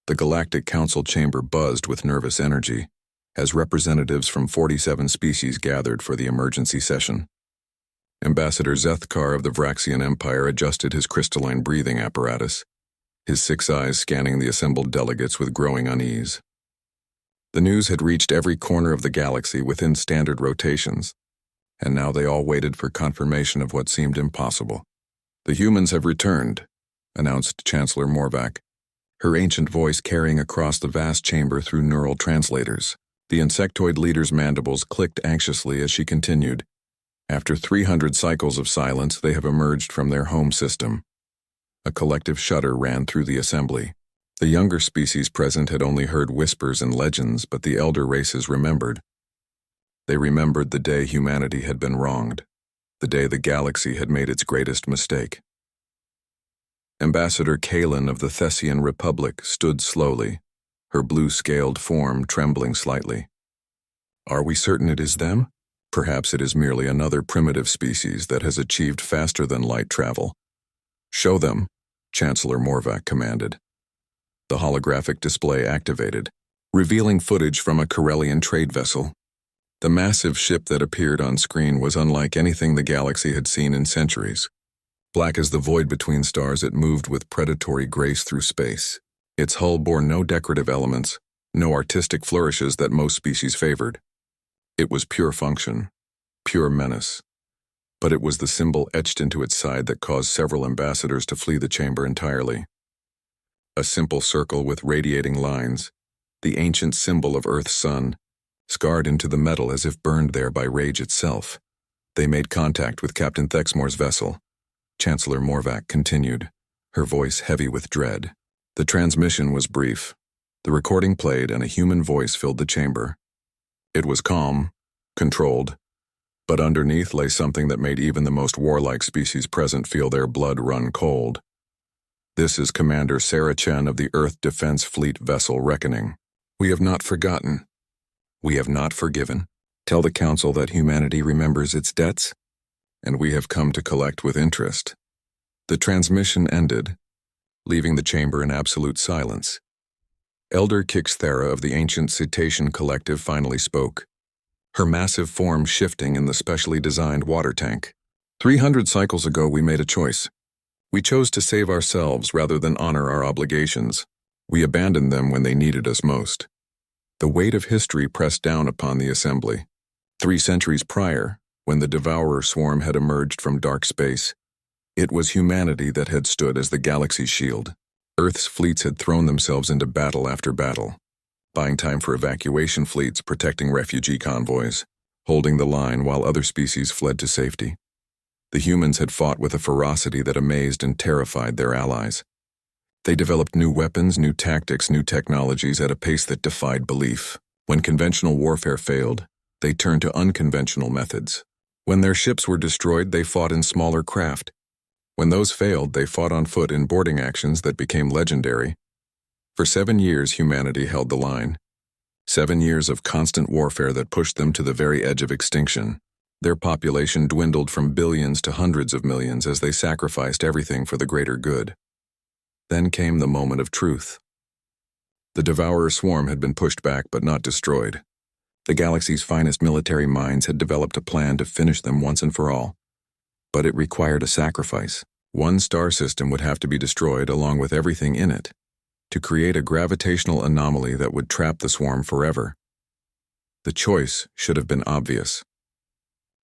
The Galactic Council chamber buzzed with nervous energy as representatives from 47 species gathered for the emergency session. Ambassador Zethkar of the Vraxian Empire adjusted his crystalline breathing apparatus, his 6 eyes scanning the assembled delegates with growing unease. The news had reached every corner of the galaxy within standard rotations, and now they all waited for confirmation of what seemed impossible. "The humans have returned," announced Chancellor Morvac, her ancient voice carrying across the vast chamber through neural translators. The insectoid leader's mandibles clicked anxiously as she continued. "After 300 cycles of silence, they have emerged from their home system." A collective shudder ran through the assembly. The younger species present had only heard whispers and legends, but the elder races remembered. They remembered the day humanity had been wronged, the day the galaxy had made its greatest mistake. Ambassador Kalin of the Thessian Republic stood slowly, her blue-scaled form trembling slightly. "Are we certain it is them? Perhaps it is merely another primitive species that has achieved faster than light travel." "Show them," Chancellor Morvac commanded. The holographic display activated, revealing footage from a Corellian trade vessel. The massive ship that appeared on screen was unlike anything the galaxy had seen in centuries. Black as the void between stars, it moved with predatory grace through space. Its hull bore no decorative elements, no artistic flourishes that most species favored. It was pure function, pure menace. But it was the symbol etched into its side that caused several ambassadors to flee the chamber entirely. A simple circle with radiating lines, the ancient symbol of Earth's sun, scarred into the metal as if burned there by rage itself. They made contact with Captain Thexmore's vessel. Chancellor Morvac continued, her voice heavy with dread. The transmission was brief. The recording played and a human voice filled the chamber. It was calm, controlled, but underneath lay something that made even the most warlike species present feel their blood run cold. "This is Commander Sarah Chen of the Earth Defense Fleet vessel Reckoning. We have not forgotten. We have not forgiven. Tell the Council that humanity remembers its debts, and we have come to collect with interest." The transmission ended, leaving the chamber in absolute silence. Elder Kixthera of the ancient Cetacean Collective finally spoke, her massive form shifting in the specially designed water tank. 300 cycles ago we made a choice. We chose to save ourselves rather than honor our obligations. We abandoned them when they needed us most. The weight of history pressed down upon the assembly. 3 centuries prior, when the Devourer swarm had emerged from dark space, it was humanity that had stood as the galaxy's shield. Earth's fleets had thrown themselves into battle after battle, buying time for evacuation fleets, protecting refugee convoys, holding the line while other species fled to safety. The humans had fought with a ferocity that amazed and terrified their allies. They developed new weapons, new tactics, new technologies at a pace that defied belief. When conventional warfare failed, they turned to unconventional methods. When their ships were destroyed, they fought in smaller craft. When those failed, they fought on foot in boarding actions that became legendary. For 7 years, humanity held the line. 7 years of constant warfare that pushed them to the very edge of extinction. Their population dwindled from billions to hundreds of millions as they sacrificed everything for the greater good. Then came the moment of truth. The Devourer swarm had been pushed back but not destroyed. The galaxy's finest military minds had developed a plan to finish them once and for all. But it required a sacrifice. One star system would have to be destroyed along with everything in it, to create a gravitational anomaly that would trap the swarm forever. The choice should have been obvious.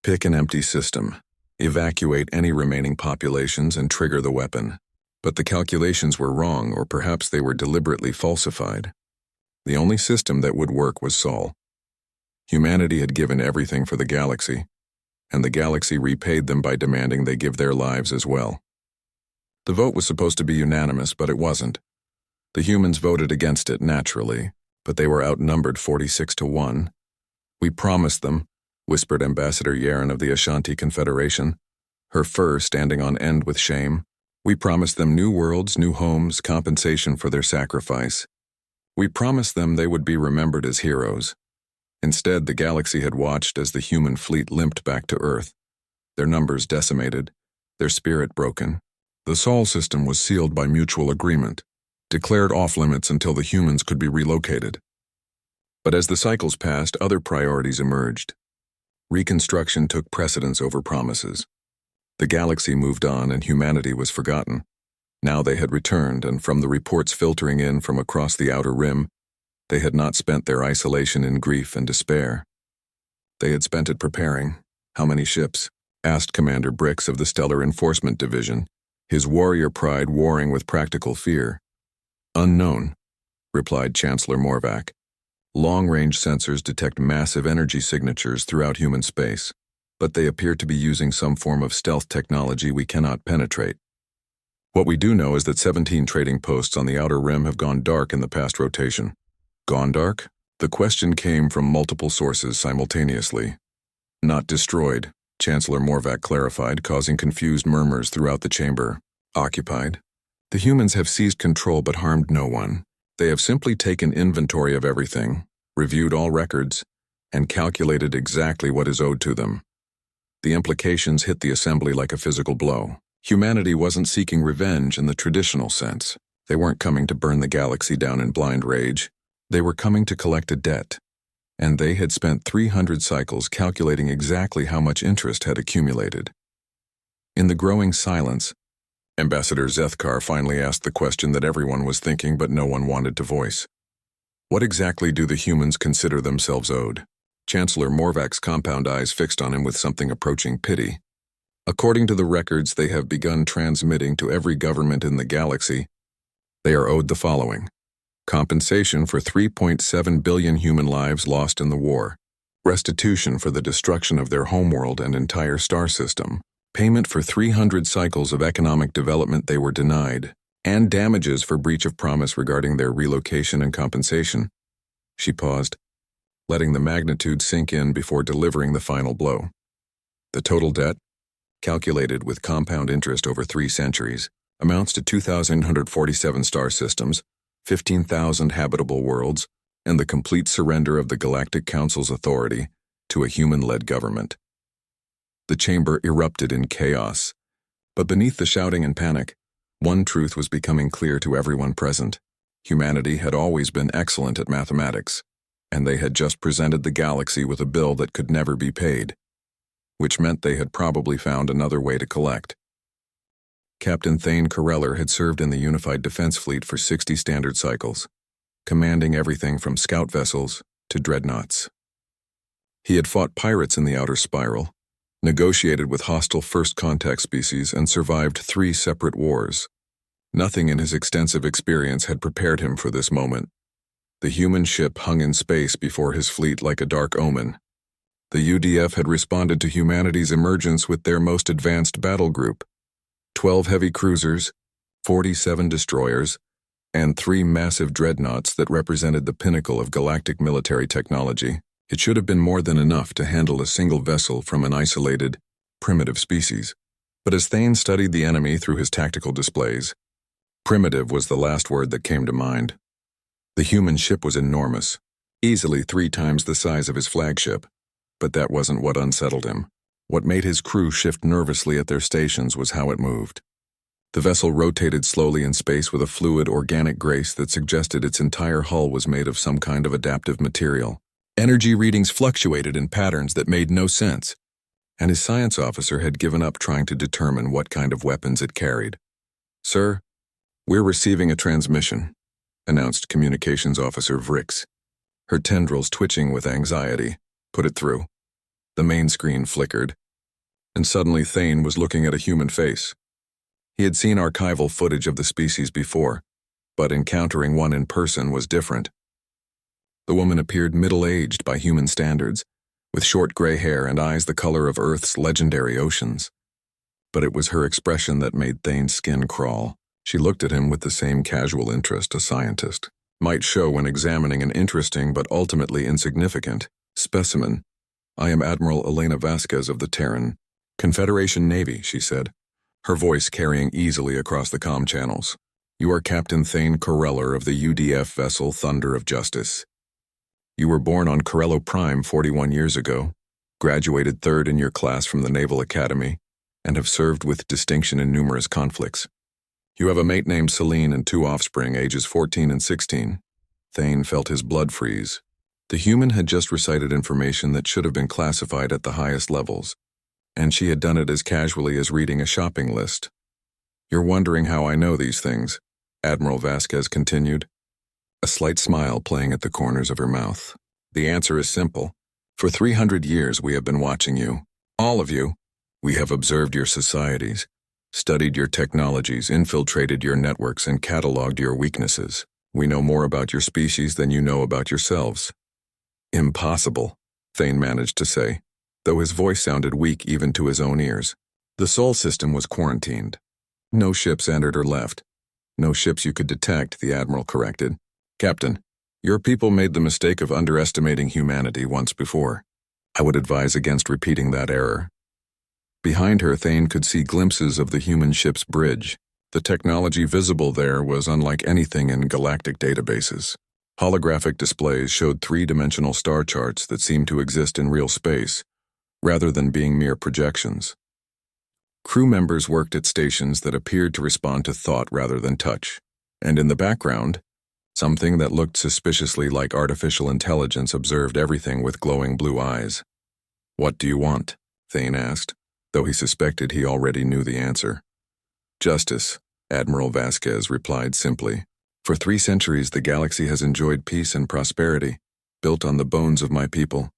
Pick an empty system, evacuate any remaining populations, and trigger the weapon. But the calculations were wrong, or perhaps they were deliberately falsified. The only system that would work was Sol. Humanity had given everything for the galaxy, and the galaxy repaid them by demanding they give their lives as well. The vote was supposed to be unanimous, but it wasn't. The humans voted against it naturally, but they were outnumbered 46-1. "We promised them," whispered Ambassador Yaren of the Ashanti Confederation, her fur standing on end with shame. "We promised them new worlds, new homes, compensation for their sacrifice. We promised them they would be remembered as heroes. Instead, the galaxy had watched as the human fleet limped back to Earth, their numbers decimated, their spirit broken. The Sol system was sealed by mutual agreement, declared off-limits until the humans could be relocated. But as the cycles passed, other priorities emerged. Reconstruction took precedence over promises. The galaxy moved on and humanity was forgotten. Now they had returned, and from the reports filtering in from across the outer rim, they had not spent their isolation in grief and despair. They had spent it preparing. "How many ships?" asked Commander Brix of the Stellar Enforcement Division, his warrior pride warring with practical fear. "Unknown," replied Chancellor Morvac. "Long-range sensors detect massive energy signatures throughout human space, but they appear to be using some form of stealth technology we cannot penetrate. What we do know is that 17 trading posts on the outer rim have gone dark in the past rotation." "Gone dark?" The question came from multiple sources simultaneously. "Not destroyed," Chancellor Morvac clarified, causing confused murmurs throughout the chamber. "Occupied. The humans have seized control but harmed no one. They have simply taken inventory of everything, reviewed all records, and calculated exactly what is owed to them." The implications hit the assembly like a physical blow. Humanity wasn't seeking revenge in the traditional sense. They weren't coming to burn the galaxy down in blind rage. They were coming to collect a debt, and they had spent 300 cycles calculating exactly how much interest had accumulated. In the growing silence, Ambassador Zethkar finally asked the question that everyone was thinking but no one wanted to voice. What exactly do the humans consider themselves owed? Chancellor Morvac's compound eyes fixed on him with something approaching pity. According to the records they have begun transmitting to every government in the galaxy, they are owed the following: compensation for 3.7 billion human lives lost in the war, restitution for the destruction of their homeworld and entire star system, payment for 300 cycles of economic development they were denied, and damages for breach of promise regarding their relocation and compensation. She paused, letting the magnitude sink in before delivering the final blow. The total debt, calculated with compound interest over 3 centuries, amounts to 2,147 star systems, 15,000 habitable worlds, and the complete surrender of the Galactic Council's authority to a human-led government. The chamber erupted in chaos, but beneath the shouting and panic, one truth was becoming clear to everyone present. Humanity had always been excellent at mathematics, and they had just presented the galaxy with a bill that could never be paid, which meant they had probably found another way to collect. Captain Thane Corellar had served in the Unified Defense Fleet for 60 standard cycles, commanding everything from scout vessels to dreadnoughts. He had fought pirates in the Outer Spiral, negotiated with hostile First Contact species, and survived 3 separate wars. Nothing in his extensive experience had prepared him for this moment. The human ship hung in space before his fleet like a dark omen. The UDF had responded to humanity's emergence with their most advanced battle group: 12 heavy cruisers, 47 destroyers, and 3 massive dreadnoughts that represented the pinnacle of galactic military technology. It should have been more than enough to handle a single vessel from an isolated, primitive species. But as Thane studied the enemy through his tactical displays, primitive was the last word that came to mind. The human ship was enormous, easily 3 times the size of his flagship, but that wasn't what unsettled him. What made his crew shift nervously at their stations was how it moved. The vessel rotated slowly in space with a fluid, organic grace that suggested its entire hull was made of some kind of adaptive material. Energy readings fluctuated in patterns that made no sense, and his science officer had given up trying to determine what kind of weapons it carried. "Sir, we're receiving a transmission," announced Communications Officer Vrix, her tendrils twitching with anxiety. "Put it through." The main screen flickered, and suddenly Thane was looking at a human face. He had seen archival footage of the species before, but encountering one in person was different. The woman appeared middle-aged by human standards, with short gray hair and eyes the color of Earth's legendary oceans. But it was her expression that made Thane's skin crawl. She looked at him with the same casual interest a scientist might show when examining an interesting but ultimately insignificant specimen. "I am Admiral Elena Vasquez of the Terran, Confederation Navy," she said, her voice carrying easily across the comm channels. "You are Captain Thane Corellar of the UDF vessel Thunder of Justice. You were born on Corello Prime 41 years ago, graduated 3rd in your class from the Naval Academy, and have served with distinction in numerous conflicts. You have a mate named Celine and two offspring, ages 14 and 16. Thane felt his blood freeze. The human had just recited information that should have been classified at the highest levels, and she had done it as casually as reading a shopping list. You're wondering how I know these things, Admiral Vasquez continued, a slight smile playing at the corners of her mouth. The answer is simple. For 300 years we have been watching you, all of you. We have observed your societies, studied your technologies, infiltrated your networks, and cataloged your weaknesses. We know more about your species than you know about yourselves. Impossible, Thane managed to say, though his voice sounded weak even to his own ears. The Sol system was quarantined. No ships entered or left. No ships you could detect, the Admiral corrected. Captain, your people made the mistake of underestimating humanity once before. I would advise against repeating that error. Behind her, Thane could see glimpses of the human ship's bridge. The technology visible there was unlike anything in galactic databases. Holographic displays showed three-dimensional star charts that seemed to exist in real space, rather than being mere projections. Crew members worked at stations that appeared to respond to thought rather than touch, and in the background, something that looked suspiciously like artificial intelligence observed everything with glowing blue eyes. What do you want? Thane asked, though he suspected he already knew the answer. Justice, Admiral Vasquez replied simply. For 3 centuries the galaxy has enjoyed peace and prosperity, built on the bones of my people.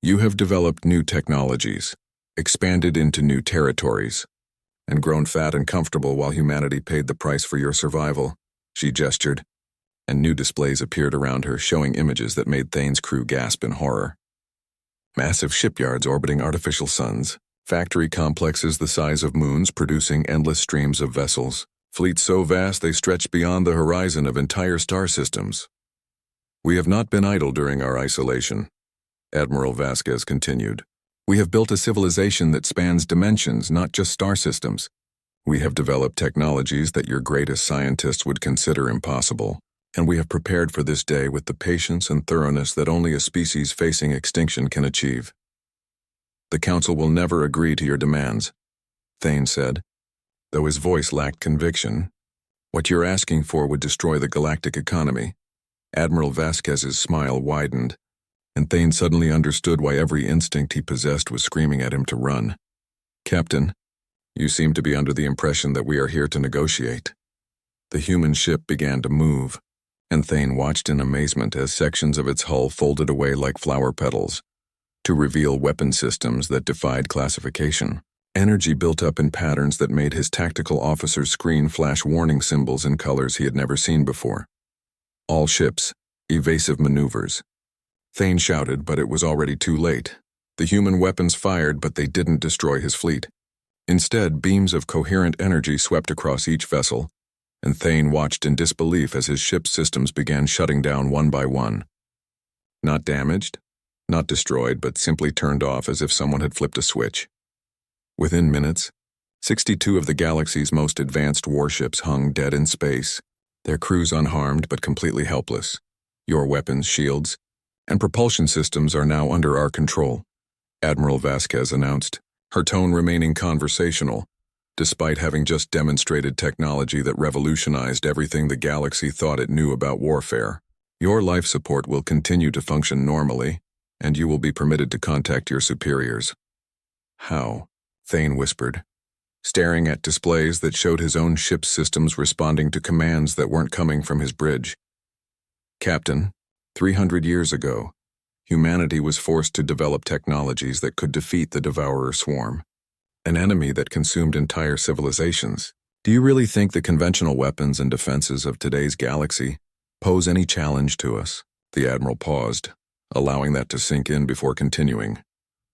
You have developed new technologies, expanded into new territories, and grown fat and comfortable while humanity paid the price for your survival, she gestured, and new displays appeared around her showing images that made Thane's crew gasp in horror. Massive shipyards orbiting artificial suns, factory complexes the size of moons producing endless streams of vessels, fleets so vast they stretched beyond the horizon of entire star systems. We have not been idle during our isolation, Admiral Vasquez continued. We have built a civilization that spans dimensions, not just star systems. We have developed technologies that your greatest scientists would consider impossible, and we have prepared for this day with the patience and thoroughness that only a species facing extinction can achieve. The Council will never agree to your demands, Thane said, though his voice lacked conviction. What you're asking for would destroy the galactic economy. Admiral Vasquez's smile widened, and Thane suddenly understood why every instinct he possessed was screaming at him to run. Captain, you seem to be under the impression that we are here to negotiate. The human ship began to move, and Thane watched in amazement as sections of its hull folded away like flower petals, to reveal weapon systems that defied classification. Energy built up in patterns that made his tactical officer's screen flash warning symbols in colors he had never seen before. All ships, evasive maneuvers. Thane shouted, but it was already too late. The human weapons fired, but they didn't destroy his fleet. Instead, beams of coherent energy swept across each vessel, and Thane watched in disbelief as his ship's systems began shutting down one by one. Not damaged, not destroyed, but simply turned off as if someone had flipped a switch. Within minutes, 62 of the galaxy's most advanced warships hung dead in space, their crews unharmed but completely helpless. Your weapons, shields, and propulsion systems are now under our control, Admiral Vasquez announced, her tone remaining conversational, despite having just demonstrated technology that revolutionized everything the galaxy thought it knew about warfare. Your life support will continue to function normally, and you will be permitted to contact your superiors. How? Thane whispered, staring at displays that showed his own ship's systems responding to commands that weren't coming from his bridge. Captain, 300 years ago, humanity was forced to develop technologies that could defeat the Devourer swarm, an enemy that consumed entire civilizations. Do you really think the conventional weapons and defenses of today's galaxy pose any challenge to us? The Admiral paused, allowing that to sink in before continuing.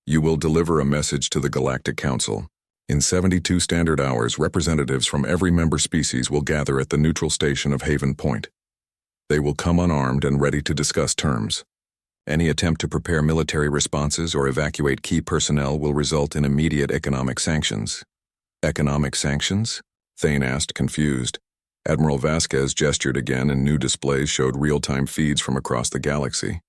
You will deliver a message to the Galactic Council. In 72 standard hours, representatives from every member species will gather at the neutral station of Haven Point. They will come unarmed and ready to discuss terms. Any attempt to prepare military responses or evacuate key personnel will result in immediate economic sanctions. Economic sanctions? Thane asked, confused. Admiral Vasquez gestured again and new displays showed real-time feeds from across the galaxy.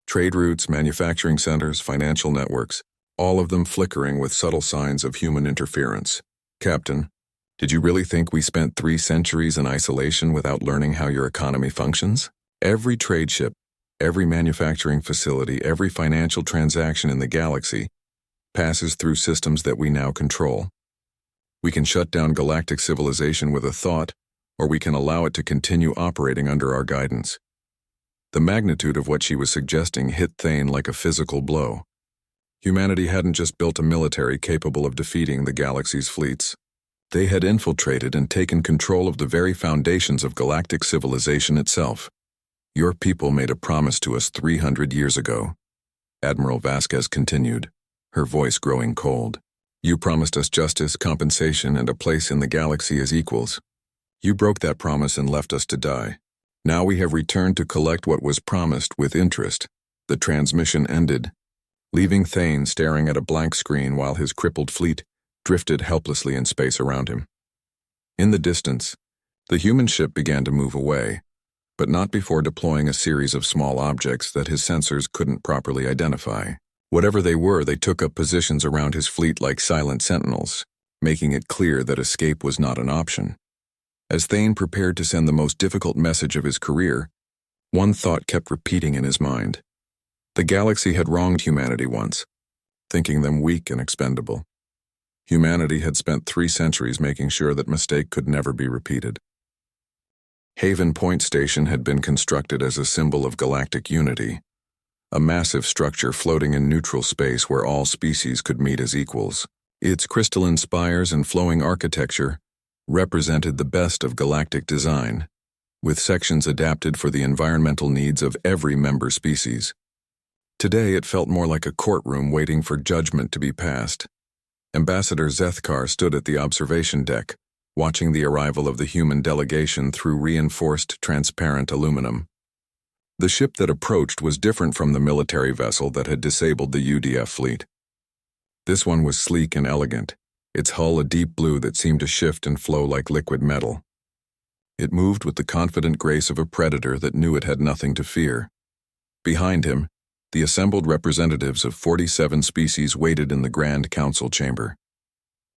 Trade routes, manufacturing centers, financial networks, all of them flickering with subtle signs of human interference. Captain, Did you really think we spent 3 centuries in isolation without learning how your economy functions? Every trade ship, every manufacturing facility, every financial transaction in the galaxy passes through systems that we now control. We can shut down galactic civilization with a thought, or we can allow it to continue operating under our guidance. The magnitude of what she was suggesting hit Thane like a physical blow. Humanity hadn't just built a military capable of defeating the galaxy's fleets. They had infiltrated and taken control of the very foundations of galactic civilization itself. Your people made a promise to us 300 years ago. Admiral Vasquez continued, her voice growing cold. You promised us justice, compensation, and a place in the galaxy as equals. You broke that promise and left us to die. Now we have returned to collect what was promised with interest. The transmission ended, leaving Thane staring at a blank screen while his crippled fleet drifted helplessly in space around him. In the distance, the human ship began to move away, but not before deploying a series of small objects that his sensors couldn't properly identify. Whatever they were, they took up positions around his fleet like silent sentinels, making it clear that escape was not an option. As Thane prepared to send the most difficult message of his career, one thought kept repeating in his mind. The galaxy had wronged humanity once, thinking them weak and expendable. Humanity had spent 3 centuries making sure that mistake could never be repeated. Haven Point Station had been constructed as a symbol of galactic unity, a massive structure floating in neutral space where all species could meet as equals. Its crystalline spires and flowing architecture represented the best of galactic design, with sections adapted for the environmental needs of every member species. Today it felt more like a courtroom waiting for judgment to be passed. Ambassador Zethkar stood at the observation deck, watching the arrival of the human delegation through reinforced transparent aluminum. The ship that approached was different from the military vessel that had disabled the UDF fleet. This one was sleek and elegant, its hull a deep blue that seemed to shift and flow like liquid metal. It moved with the confident grace of a predator that knew it had nothing to fear. Behind him, the assembled representatives of 47 species waited in the Grand Council chamber.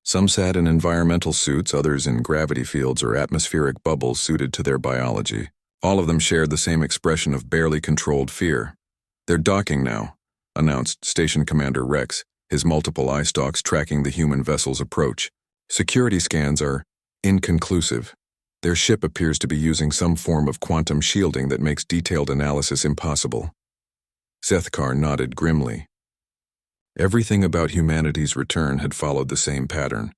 Some sat in environmental suits, others in gravity fields or atmospheric bubbles suited to their biology. All of them shared the same expression of barely controlled fear. "They're docking now," announced Station Commander Rex, his multiple eye stalks tracking the human vessel's approach. "Security scans are inconclusive. Their ship appears to be using some form of quantum shielding that makes detailed analysis impossible." Zethkar nodded grimly. Everything about humanity's return had followed the same pattern.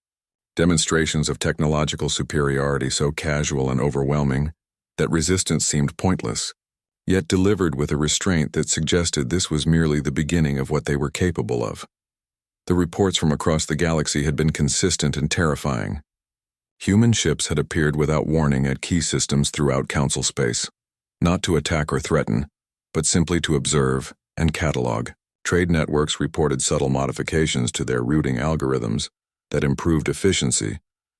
Demonstrations of technological superiority so casual and overwhelming that resistance seemed pointless, yet delivered with a restraint that suggested this was merely the beginning of what they were capable of. The reports from across the galaxy had been consistent and terrifying. Human ships had appeared without warning at key systems throughout Council space, not to attack or threaten, but simply to observe and catalog. Trade networks reported subtle modifications to their routing algorithms that improved efficiency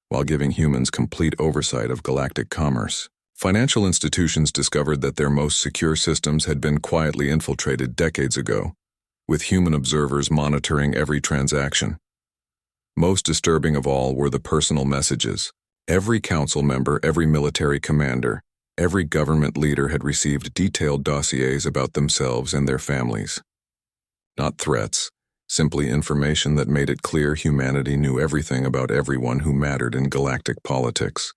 while giving humans complete oversight of galactic commerce. Financial institutions discovered that their most secure systems had been quietly infiltrated decades ago, with human observers monitoring every transaction. Most disturbing of all were the personal messages. Every council member, every military commander, every government leader had received detailed dossiers about themselves and their families. Not threats, simply information that made it clear humanity knew everything about everyone who mattered in galactic politics.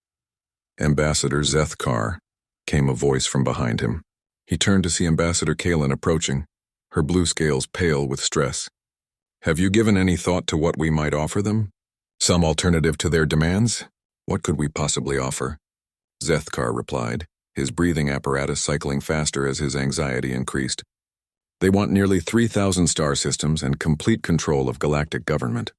"Ambassador Zethkar," came a voice from behind him. He turned to see Ambassador Kalen approaching, her blue scales pale with stress. "Have you given any thought to what we might offer them? Some alternative to their demands? What could we possibly offer?" Zethkar replied, his breathing apparatus cycling faster as his anxiety increased. "They want nearly 3,000 star systems and complete control of galactic government.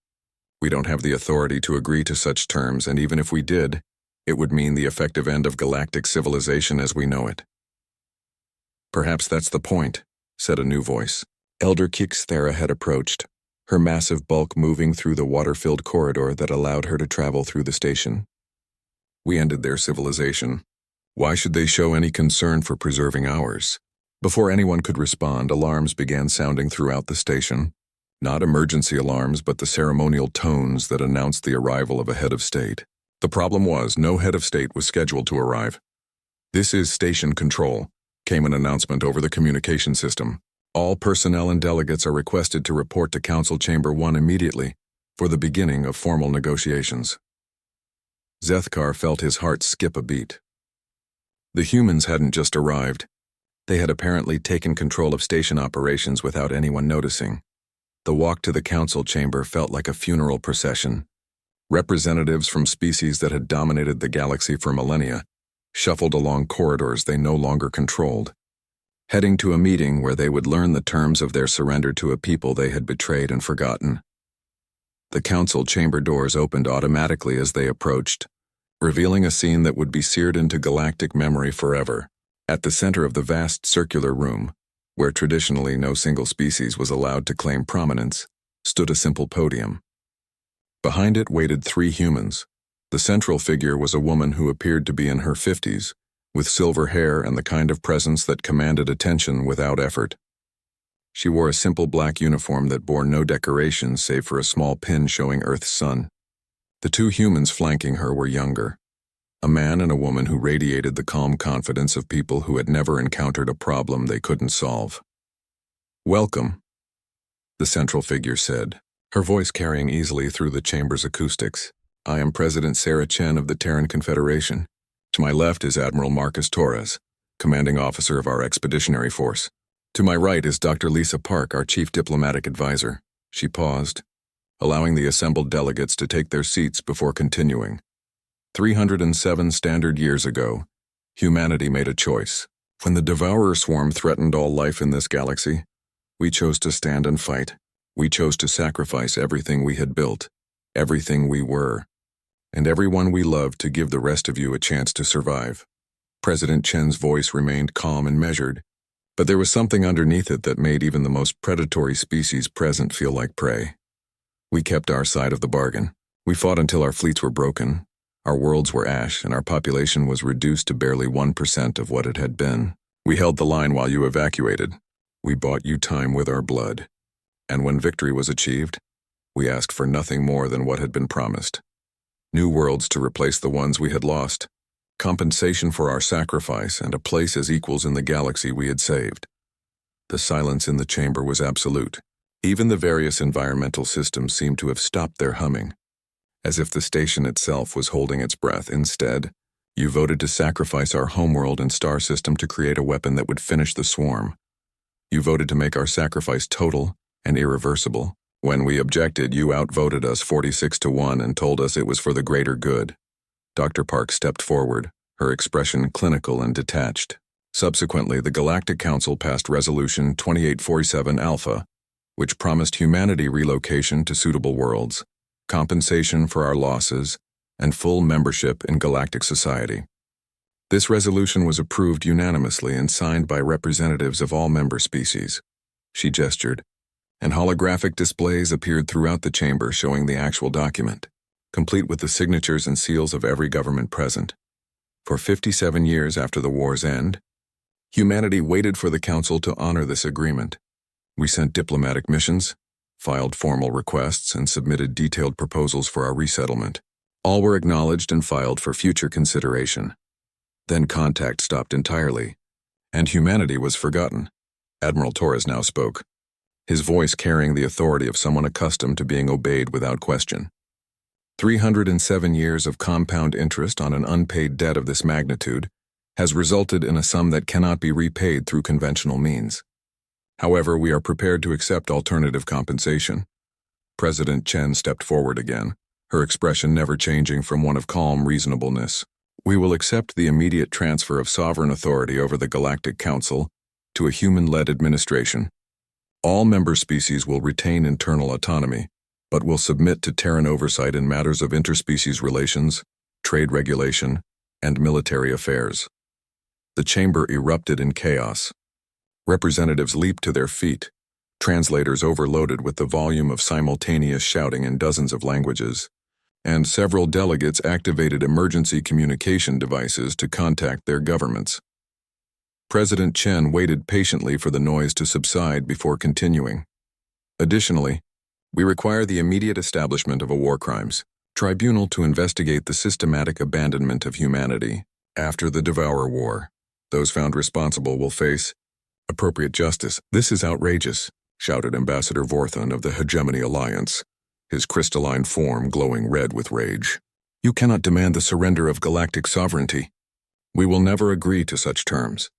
We don't have the authority to agree to such terms, and even if we did, it would mean the effective end of galactic civilization as we know it." "Perhaps that's the point," said a new voice. Elder Kixthera had approached, her massive bulk moving through the water-filled corridor that allowed her to travel through the station. "We ended their civilization. Why should they show any concern for preserving ours?" Before anyone could respond, alarms began sounding throughout the station. Not emergency alarms, but the ceremonial tones that announced the arrival of a head of state. The problem was no head of state was scheduled to arrive. "This is Station Control," came an announcement over the communication system. "All personnel and delegates are requested to report to Council Chamber 1 immediately for the beginning of formal negotiations." Zethkar felt his heart skip a beat. The humans hadn't just arrived. They had apparently taken control of station operations without anyone noticing. The walk to the council chamber felt like a funeral procession. Representatives from species that had dominated the galaxy for millennia shuffled along corridors they no longer controlled, heading to a meeting where they would learn the terms of their surrender to a people they had betrayed and forgotten. The council chamber doors opened automatically as they approached, revealing a scene that would be seared into galactic memory forever. At the center of the vast circular room, where traditionally no single species was allowed to claim prominence, stood a simple podium. Behind it waited 3 humans. The central figure was a woman who appeared to be in her 50s, with silver hair and the kind of presence that commanded attention without effort. She wore a simple black uniform that bore no decorations save for a small pin showing Earth's sun. The 2 humans flanking her were younger, a man and a woman who radiated the calm confidence of people who had never encountered a problem they couldn't solve. "Welcome," the central figure said, her voice carrying easily through the chamber's acoustics. "I am President Sarah Chen of the Terran Confederation. To my left is Admiral Marcus Torres, commanding officer of our expeditionary force. To my right is Dr. Lisa Park, our chief diplomatic advisor." She paused, allowing the assembled delegates to take their seats before continuing. 307 standard years ago, humanity made a choice. When the Devourer swarm threatened all life in this galaxy, we chose to stand and fight. We chose to sacrifice everything we had built, everything we were, and everyone we loved to give the rest of you a chance to survive. President Chen's voice remained calm and measured, but there was something underneath it that made even the most predatory species present feel like prey. We kept our side of the bargain. We fought until our fleets were broken, our worlds were ash, and our population was reduced to barely 1% of what it had been. We held the line while you evacuated. We bought you time with our blood. And when victory was achieved, we asked for nothing more than what had been promised. New worlds to replace the ones we had lost, compensation for our sacrifice, and a place as equals in the galaxy we had saved. The silence in the chamber was absolute. Even the various environmental systems seemed to have stopped their humming, as if the station itself was holding its breath. Instead, you voted to sacrifice our homeworld and star system to create a weapon that would finish the swarm. You voted to make our sacrifice total and irreversible. When we objected, you outvoted us 46-1 and told us it was for the greater good. Dr. Park stepped forward, her expression clinical and detached. Subsequently, the Galactic Council passed Resolution 2847 Alpha, which promised humanity relocation to suitable worlds, compensation for our losses, and full membership in galactic society. This resolution was approved unanimously and signed by representatives of all member species. She gestured, and holographic displays appeared throughout the chamber showing the actual document, complete with the signatures and seals of every government present. For 57 years after the war's end, humanity waited for the Council to honor this agreement. We sent diplomatic missions, filed formal requests, and submitted detailed proposals for our resettlement. All were acknowledged and filed for future consideration. Then contact stopped entirely, and humanity was forgotten. Admiral Torres now spoke, his voice carrying the authority of someone accustomed to being obeyed without question. 307 years of compound interest on an unpaid debt of this magnitude has resulted in a sum that cannot be repaid through conventional means. However, we are prepared to accept alternative compensation. President Chen stepped forward again, her expression never changing from one of calm reasonableness. We will accept the immediate transfer of sovereign authority over the Galactic Council to a human-led administration. All member species will retain internal autonomy, but will submit to Terran oversight in matters of interspecies relations, trade regulation, and military affairs. The chamber erupted in chaos. Representatives leaped to their feet, translators overloaded with the volume of simultaneous shouting in dozens of languages, and several delegates activated emergency communication devices to contact their governments. President Chen waited patiently for the noise to subside before continuing. Additionally, we require the immediate establishment of a war crimes, tribunal to investigate the systematic abandonment of humanity after the Devourer War. Those found responsible will face appropriate justice. This is outrageous, shouted Ambassador Vorthon of the Hegemony Alliance, his crystalline form glowing red with rage. You cannot demand the surrender of galactic sovereignty. We will never agree to such terms.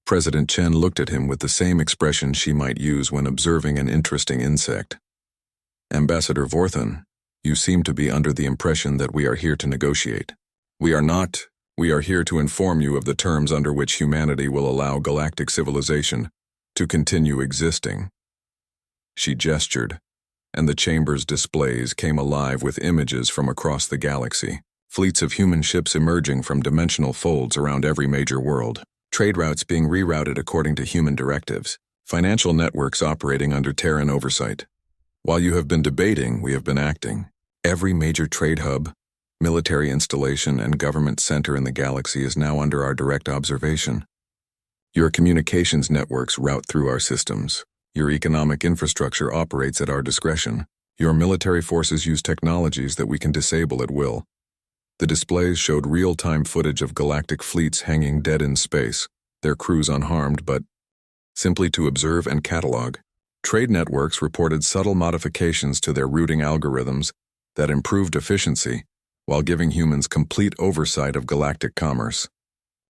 President Chen looked at him with the same expression she might use when observing an interesting insect. Ambassador Vorthon, you seem to be under the impression that we are here to negotiate. We are not. We are here to inform you of the terms under which humanity will allow galactic civilization to continue existing. She gestured, and the chamber's displays came alive with images from across the galaxy. Fleets of human ships emerging from dimensional folds around every major world. Trade routes being rerouted according to human directives. Financial networks operating under Terran oversight. While you have been debating, we have been acting. Every major trade hub, military installation, and government center in the galaxy is now under our direct observation. Your communications networks route through our systems. Your economic infrastructure operates at our discretion. Your military forces use technologies that we can disable at will. The displays showed real-time footage of galactic fleets hanging dead in space, their crews unharmed but simply to observe and catalog. Trade networks reported subtle modifications to their routing algorithms that improved efficiency while giving humans complete oversight of galactic commerce.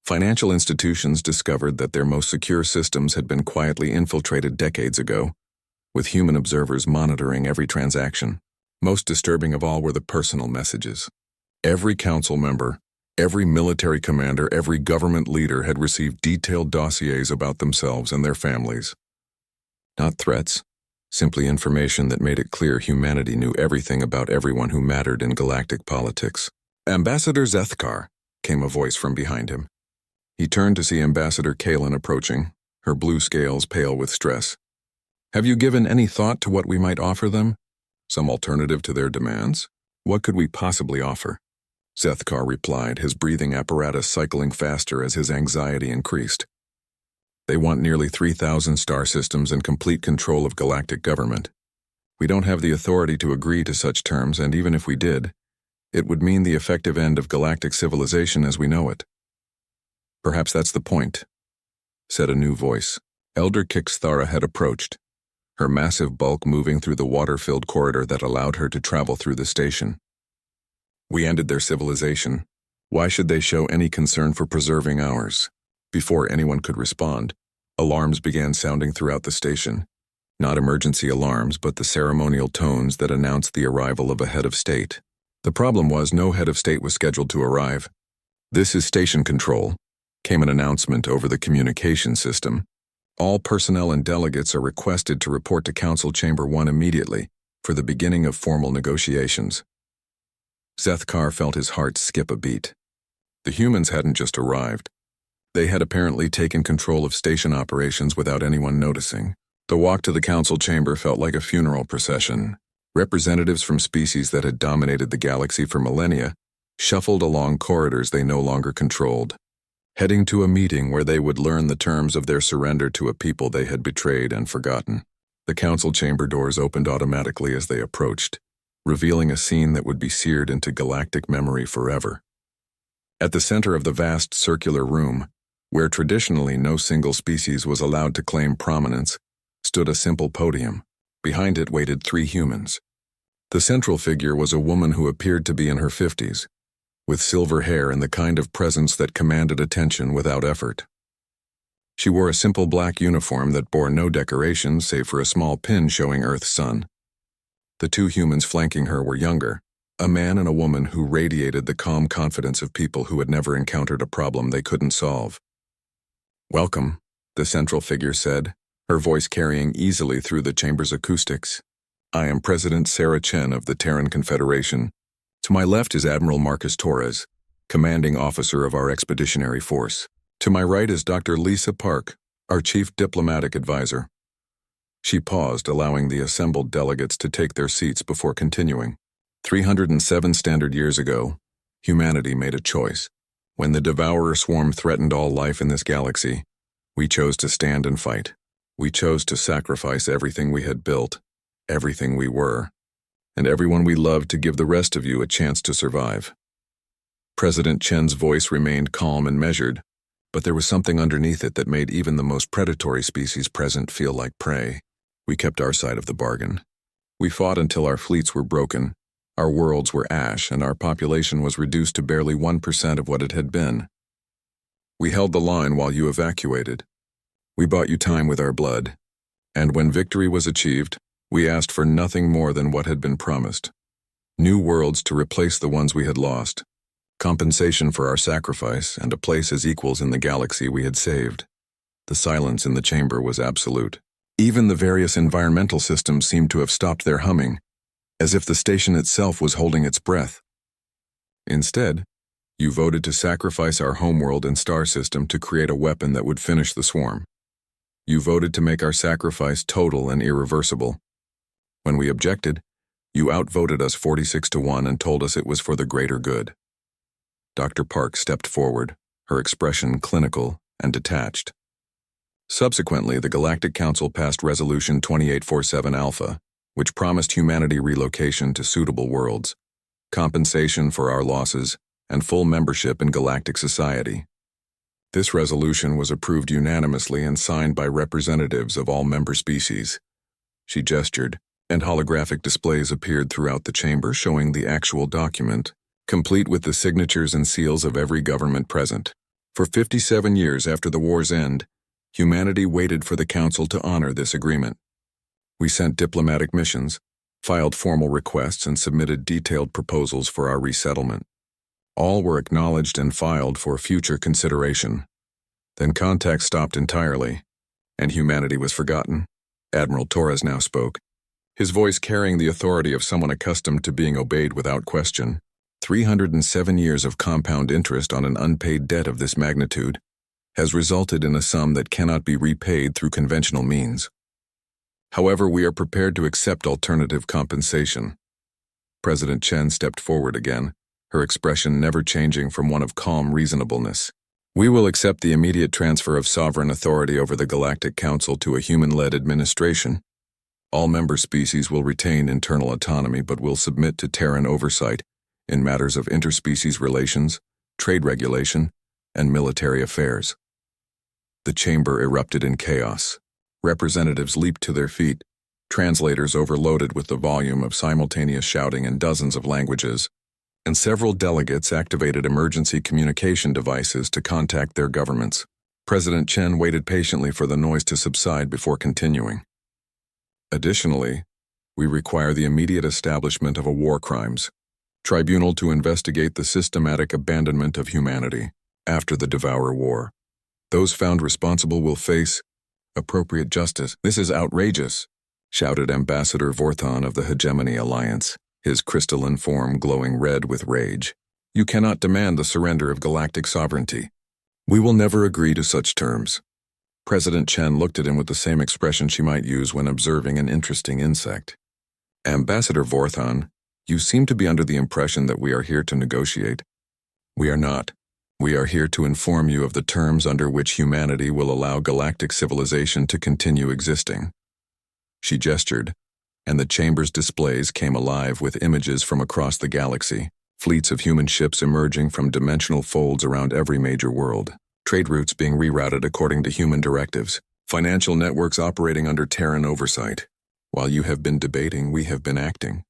Financial institutions discovered that their most secure systems had been quietly infiltrated decades ago, with human observers monitoring every transaction. Most disturbing of all were the personal messages. Every council member, every military commander, every government leader had received detailed dossiers about themselves and their families. Not threats, simply information that made it clear humanity knew everything about everyone who mattered in galactic politics. Ambassador Zethkar, came a voice from behind him. He turned to see Ambassador Kalen approaching, her blue scales pale with stress. Have you given any thought to what we might offer them? Some alternative to their demands? What could we possibly offer? Zethkar replied, his breathing apparatus cycling faster as his anxiety increased. They want nearly 3,000 star systems and complete control of galactic government. We don't have the authority to agree to such terms, and even if we did, it would mean the effective end of galactic civilization as we know it. Perhaps that's the point, said a new voice. Elder Kixthara had approached, her massive bulk moving through the water-filled corridor that allowed her to travel through the station. We ended their civilization. Why should they show any concern for preserving ours? Before anyone could respond, alarms began sounding throughout the station. Not emergency alarms, but the ceremonial tones that announced the arrival of a head of state. The problem was no head of state was scheduled to arrive. This is station control, came an announcement over the communication system. All personnel and delegates are requested to report to Council Chamber 1 immediately for the beginning of formal negotiations. Zethkar felt his heart skip a beat. The humans hadn't just arrived. They had apparently taken control of station operations without anyone noticing. The walk to the council chamber felt like a funeral procession. Representatives from species that had dominated the galaxy for millennia shuffled along corridors they no longer controlled, heading to a meeting where they would learn the terms of their surrender to a people they had betrayed and forgotten. The council chamber doors opened automatically as they approached, revealing a scene that would be seared into galactic memory forever. At the center of the vast circular room, where traditionally no single species was allowed to claim prominence, stood a simple podium. Behind it waited 3 humans. The central figure was a woman who appeared to be in her 50s, with silver hair and the kind of presence that commanded attention without effort. She wore a simple black uniform that bore no decorations save for a small pin showing Earth's sun. The 2 humans flanking her were younger, a man and a woman who radiated the calm confidence of people who had never encountered a problem they couldn't solve. Welcome, the central figure said, her voice carrying easily through the chamber's acoustics. I am President Sarah Chen of the Terran Confederation. To my left is Admiral Marcus Torres, commanding officer of our expeditionary force. To my right is Dr. Lisa Park, our chief diplomatic advisor. She paused, allowing the assembled delegates to take their seats before continuing. 307 standard years ago, humanity made a choice. When the Devourer swarm threatened all life in this galaxy, we chose to stand and fight. We chose to sacrifice everything we had built, everything we were. and everyone we loved to give the rest of you a chance to survive." President Chen's voice remained calm and measured, but there was something underneath it that made even the most predatory species present feel like prey. We kept our side of the bargain. We fought until our fleets were broken, our worlds were ash, and our population was reduced to barely 1% of what it had been. We held the line while you evacuated. We bought you time with our blood, and when victory was achieved, we asked for nothing more than what had been promised. New worlds to replace the ones we had lost, compensation for our sacrifice, and a place as equals in the galaxy we had saved. The silence in the chamber was absolute. Even the various environmental systems seemed to have stopped their humming, as if the station itself was holding its breath. Instead, you voted to sacrifice our homeworld and star system to create a weapon that would finish the swarm. You voted to make our sacrifice total and irreversible. When we objected, you outvoted us 46-1 and told us it was for the greater good. Dr. Park stepped forward, her expression clinical and detached. Subsequently, the Galactic Council passed Resolution 2847 Alpha, which promised humanity relocation to suitable worlds, compensation for our losses, and full membership in galactic society. This resolution was approved unanimously and signed by representatives of all member species. She gestured, and holographic displays appeared throughout the chamber showing the actual document, complete with the signatures and seals of every government present. For 57 years after the war's end, humanity waited for the Council to honor this agreement. We sent diplomatic missions, filed formal requests, and submitted detailed proposals for our resettlement. All were acknowledged and filed for future consideration. Then contact stopped entirely, and humanity was forgotten. Admiral Torres now spoke, his voice carrying the authority of someone accustomed to being obeyed without question. 307 years of compound interest on an unpaid debt of this magnitude has resulted in a sum that cannot be repaid through conventional means. However, we are prepared to accept alternative compensation. President Chen stepped forward again, her expression never changing from one of calm reasonableness. We will accept the immediate transfer of sovereign authority over the Galactic Council to a human-led administration. All member species will retain internal autonomy but will submit to Terran oversight in matters of interspecies relations, trade regulation, and military affairs. The chamber erupted in chaos. Representatives leaped to their feet, translators overloaded with the volume of simultaneous shouting in dozens of languages, and several delegates activated emergency communication devices to contact their governments. President Chen waited patiently for the noise to subside before continuing. Additionally, we require the immediate establishment of a war crimes tribunal to investigate the systematic abandonment of humanity after the Devourer War. Those found responsible will face appropriate justice. "This is outrageous," shouted Ambassador Vorthon of the Hegemony Alliance, his crystalline form glowing red with rage. "You cannot demand the surrender of galactic sovereignty. We will never agree to such terms." President Chen looked at him with the same expression she might use when observing an interesting insect. "Ambassador Vorthon, you seem to be under the impression that we are here to negotiate. We are not. We are here to inform you of the terms under which humanity will allow galactic civilization to continue existing." She gestured, and the chamber's displays came alive with images from across the galaxy, fleets of human ships emerging from dimensional folds around every major world, trade routes being rerouted according to human directives, financial networks operating under Terran oversight. While you have been debating, we have been acting.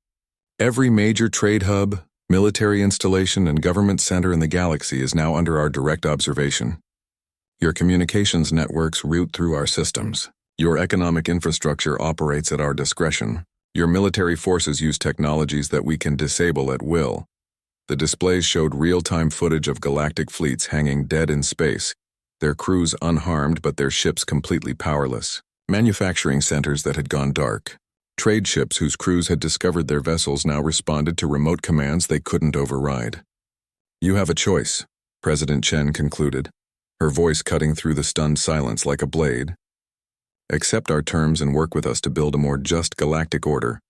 Every major trade hub, military installation, and government center in the galaxy is now under our direct observation. Your communications networks route through our systems. Your economic infrastructure operates at our discretion. Your military forces use technologies that we can disable at will. The displays showed real-time footage of galactic fleets hanging dead in space, their crews unharmed but their ships completely powerless. Manufacturing centers that had gone dark. Trade ships whose crews had discovered their vessels now responded to remote commands they couldn't override. "You have a choice," President Chen concluded, her voice cutting through the stunned silence like a blade. "Accept our terms and work with us to build a more just galactic order,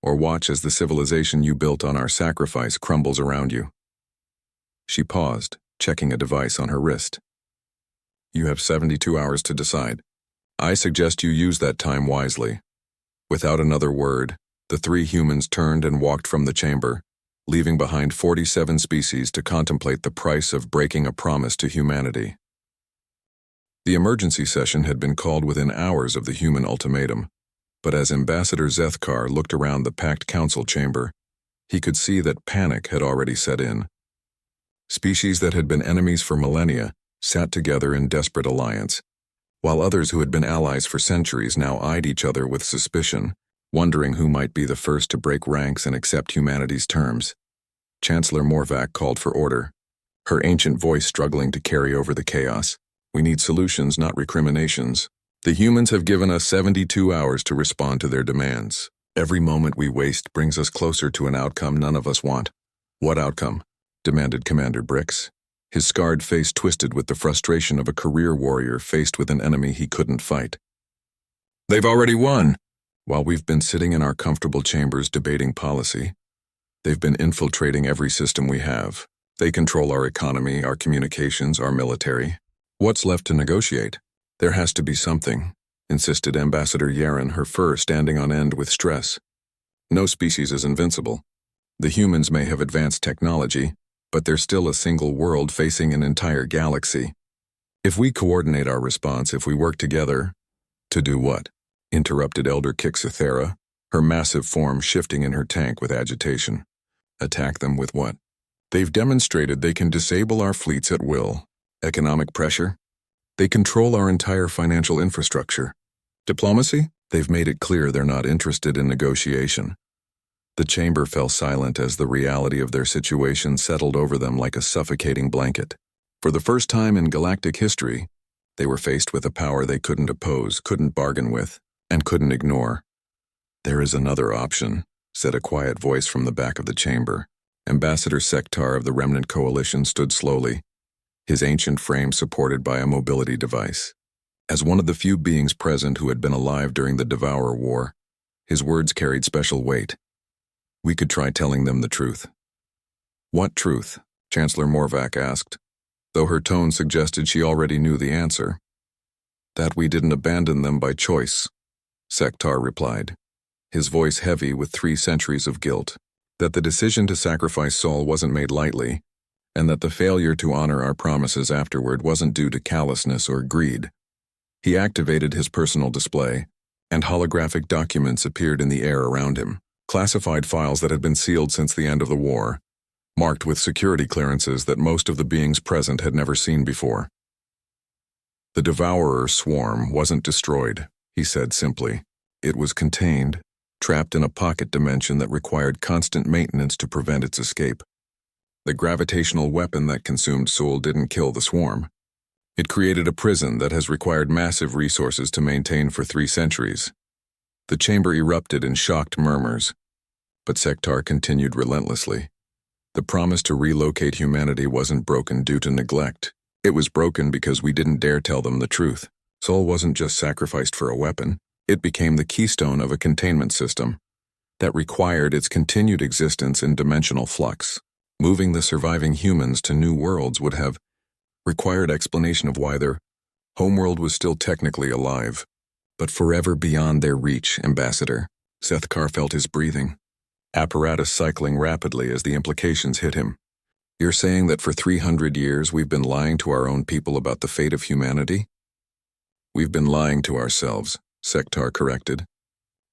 or watch as the civilization you built on our sacrifice crumbles around you." She paused, checking a device on her wrist. "You have 72 hours to decide. I suggest you use that time wisely." Without another word, The three humans turned and walked from the chamber, leaving behind 47 species to contemplate the price of breaking a promise to humanity. The emergency session had been called within hours of the human ultimatum, but as Ambassador Zethkar looked around the packed council chamber, he could see that panic had already set in. Species that had been enemies for millennia sat together in desperate alliance, while others who had been allies for centuries now eyed each other with suspicion, wondering who might be the first to break ranks and accept humanity's terms. Chancellor Morvac called for order, her ancient voice struggling to carry over the chaos. We need solutions, not recriminations. The humans have given us 72 hours to respond to their demands. Every moment we waste brings us closer to an outcome none of us want. What outcome? Demanded Commander Brix, his scarred face twisted with the frustration of a career warrior faced with an enemy he couldn't fight. They've already won. While we've been sitting in our comfortable chambers debating policy, they've been infiltrating every system we have. They control our economy, our communications, our military. What's left to negotiate? There has to be something, insisted Ambassador Yaren, her fur standing on end with stress. No species is invincible. The humans may have advanced technology, but they're still a single world facing an entire galaxy. If we coordinate our response, if we work together, to do what? Interrupted Elder Kixithera, her massive form shifting in her tank with agitation. Attack them with what? They've demonstrated they can disable our fleets at will. Economic pressure? They control our entire financial infrastructure. Diplomacy? They've made it clear they're not interested in negotiation. The chamber fell silent as the reality of their situation settled over them like a suffocating blanket. For the first time in galactic history, they were faced with a power they couldn't oppose, couldn't bargain with, and couldn't ignore. There is another option, said a quiet voice from the back of the chamber. Ambassador Sektar of the Remnant Coalition stood slowly, his ancient frame supported by a mobility device. As one of the few beings present who had been alive during the Devourer War, his words carried special weight. We could try telling them the truth. What truth? Chancellor Morvac asked, though her tone suggested she already knew the answer. That we didn't abandon them by choice, Sektar replied, his voice heavy with 3 centuries of guilt. That the decision to sacrifice Sol wasn't made lightly, and that the failure to honor our promises afterward wasn't due to callousness or greed. He activated his personal display, and holographic documents appeared in the air around him, classified files that had been sealed since the end of the war, marked with security clearances that most of the beings present had never seen before. The Devourer swarm wasn't destroyed, he said simply. It was contained, trapped in a pocket dimension that required constant maintenance to prevent its escape. The gravitational weapon that consumed Sol didn't kill the swarm. It created a prison that has required massive resources to maintain for 3 centuries. The chamber erupted in shocked murmurs, but Sektar continued relentlessly. The promise to relocate humanity wasn't broken due to neglect. It was broken because we didn't dare tell them the truth. Sol wasn't just sacrificed for a weapon. It became the keystone of a containment system that required its continued existence in dimensional flux. Moving the surviving humans to new worlds would have required explanation of why their homeworld was still technically alive, but forever beyond their reach, Ambassador. Zethkar felt his breathing, apparatus cycling rapidly as the implications hit him. You're saying that for 300 years we've been lying to our own people about the fate of humanity? We've been lying to ourselves, Sektar corrected.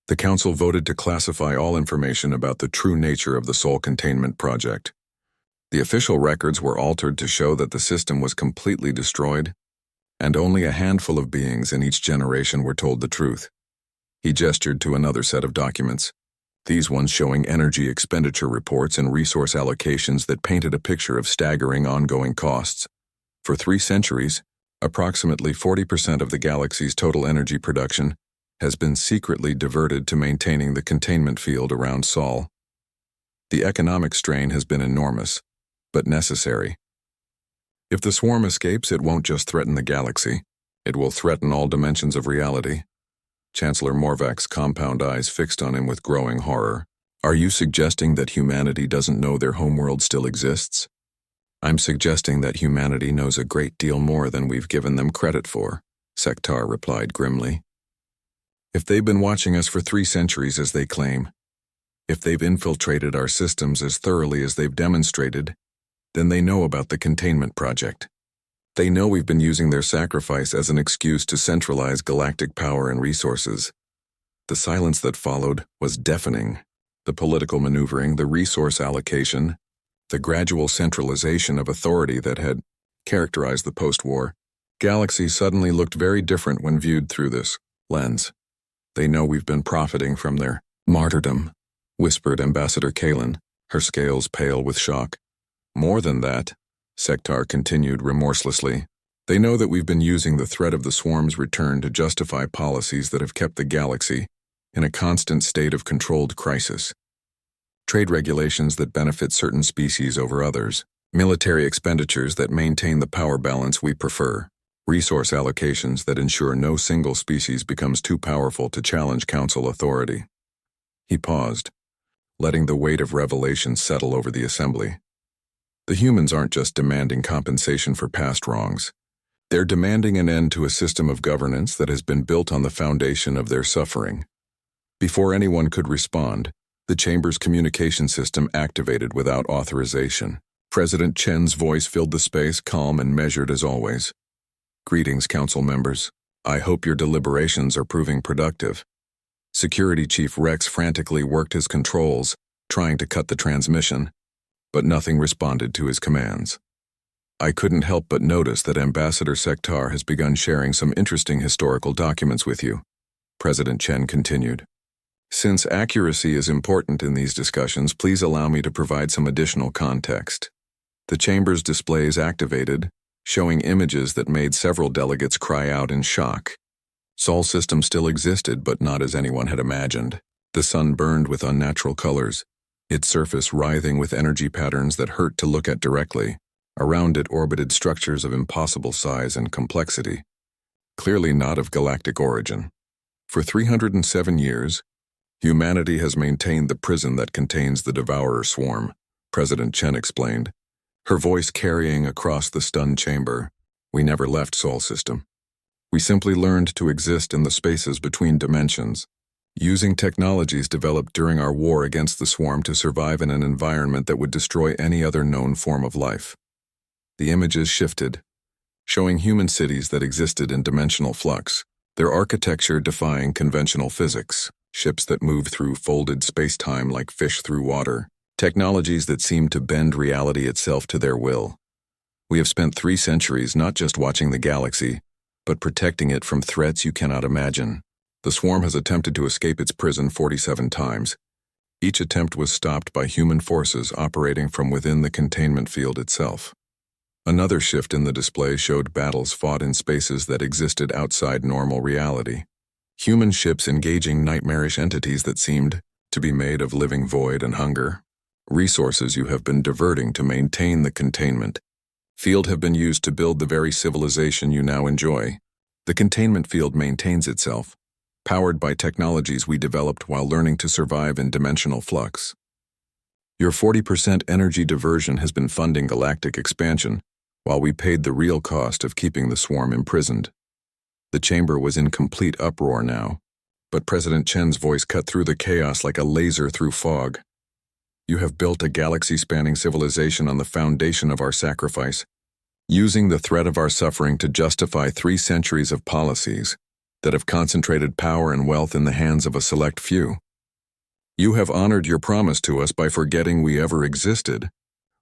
The Council voted to classify all information about the true nature of the Sol Containment Project. The official records were altered to show that the system was completely destroyed, and only a handful of beings in each generation were told the truth. He gestured to another set of documents, these ones showing energy expenditure reports and resource allocations that painted a picture of staggering ongoing costs. For 3 centuries, approximately 40% of the galaxy's total energy production has been secretly diverted to maintaining the containment field around Sol. The economic strain has been enormous, but necessary. If the swarm escapes, it won't just threaten the galaxy. It will threaten all dimensions of reality. Chancellor Morvac's compound eyes fixed on him with growing horror. Are you suggesting that humanity doesn't know their homeworld still exists? I'm suggesting that humanity knows a great deal more than we've given them credit for, Sektar replied grimly. If they've been watching us for 3 centuries as they claim, If they've infiltrated our systems as thoroughly as they've demonstrated, then they know about the containment project. They know we've been using their sacrifice as an excuse to centralize galactic power and resources. The silence that followed was deafening. The political maneuvering, the resource allocation, the gradual centralization of authority that had characterized the post-war galaxy suddenly looked very different when viewed through this lens. They know we've been profiting from their martyrdom, whispered Ambassador Kalen, her scales pale with shock. More than that, Sektar continued remorselessly, they know that we've been using the threat of the swarm's return to justify policies that have kept the galaxy in a constant state of controlled crisis. Trade regulations that benefit certain species over others, military expenditures that maintain the power balance we prefer, resource allocations that ensure no single species becomes too powerful to challenge council authority. He paused, letting the weight of revelation settle over the assembly. The humans aren't just demanding compensation for past wrongs. They're demanding an end to a system of governance that has been built on the foundation of their suffering. Before anyone could respond, the chamber's communication system activated without authorization. President Chen's voice filled the space, calm and measured as always. Greetings, council members. I hope your deliberations are proving productive. Security Chief Rex frantically worked his controls, trying to cut the transmission, but nothing responded to his commands. I couldn't help but notice that Ambassador Sektar has begun sharing some interesting historical documents with you, President Chen continued. Since accuracy is important in these discussions, please allow me to provide some additional context. The chamber's displays activated, showing images that made several delegates cry out in shock. Sol system still existed, but not as anyone had imagined. The sun burned with unnatural colors, its surface writhing with energy patterns that hurt to look at directly. Around it orbited structures of impossible size and complexity, clearly not of galactic origin. For 307 years, humanity has maintained the prison that contains the Devourer swarm, President Chen explained, her voice carrying across the stunned chamber. We never left Sol system. We simply learned to exist in the spaces between dimensions, using technologies developed during our war against the swarm to survive in an environment that would destroy any other known form of life. The images shifted, showing human cities that existed in dimensional flux, their architecture defying conventional physics, ships that move through folded space-time like fish through water, technologies that seemed to bend reality itself to their will. We have spent 3 centuries not just watching the galaxy, but protecting it from threats you cannot imagine. The swarm has attempted to escape its prison 47 times. Each attempt was stopped by human forces operating from within the containment field itself. Another shift in the display showed battles fought in spaces that existed outside normal reality. Human ships engaging nightmarish entities that seemed to be made of living void and hunger. Resources you have been diverting to maintain the containment field have been used to build the very civilization you now enjoy. The containment field maintains itself, powered by technologies we developed while learning to survive in dimensional flux. Your 40% energy diversion has been funding galactic expansion, while we paid the real cost of keeping the swarm imprisoned. The chamber was in complete uproar now, but President Chen's voice cut through the chaos like a laser through fog. You have built a galaxy-spanning civilization on the foundation of our sacrifice, using the threat of our suffering to justify 3 centuries of policies that have concentrated power and wealth in the hands of a select few. You have honored your promise to us by forgetting we ever existed,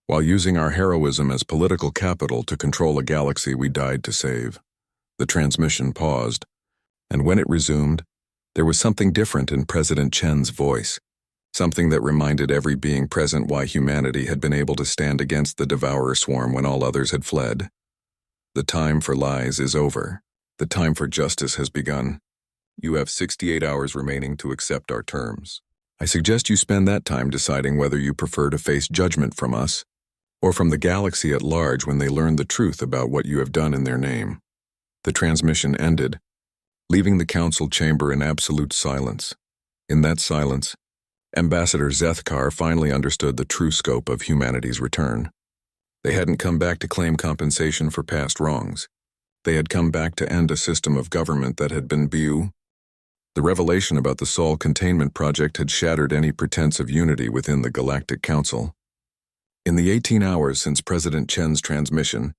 while using our heroism as political capital to control a galaxy we died to save. The transmission paused, and when it resumed, there was something different in President Chen's voice, something that reminded every being present why humanity had been able to stand against the Devourer swarm when all others had fled. The time for lies is over. The time for justice has begun. You have 68 hours remaining to accept our terms. I suggest you spend that time deciding whether you prefer to face judgment from us, or from the galaxy at large when they learn the truth about what you have done in their name. The transmission ended, leaving the council chamber in absolute silence. In that silence, Ambassador Zethkar finally understood the true scope of humanity's return. They hadn't come back to claim compensation for past wrongs. They had come back to end a system of government that had been The revelation about the Sol Containment Project had shattered any pretense of unity within the Galactic Council. In the 18 hours since President Chen's transmission,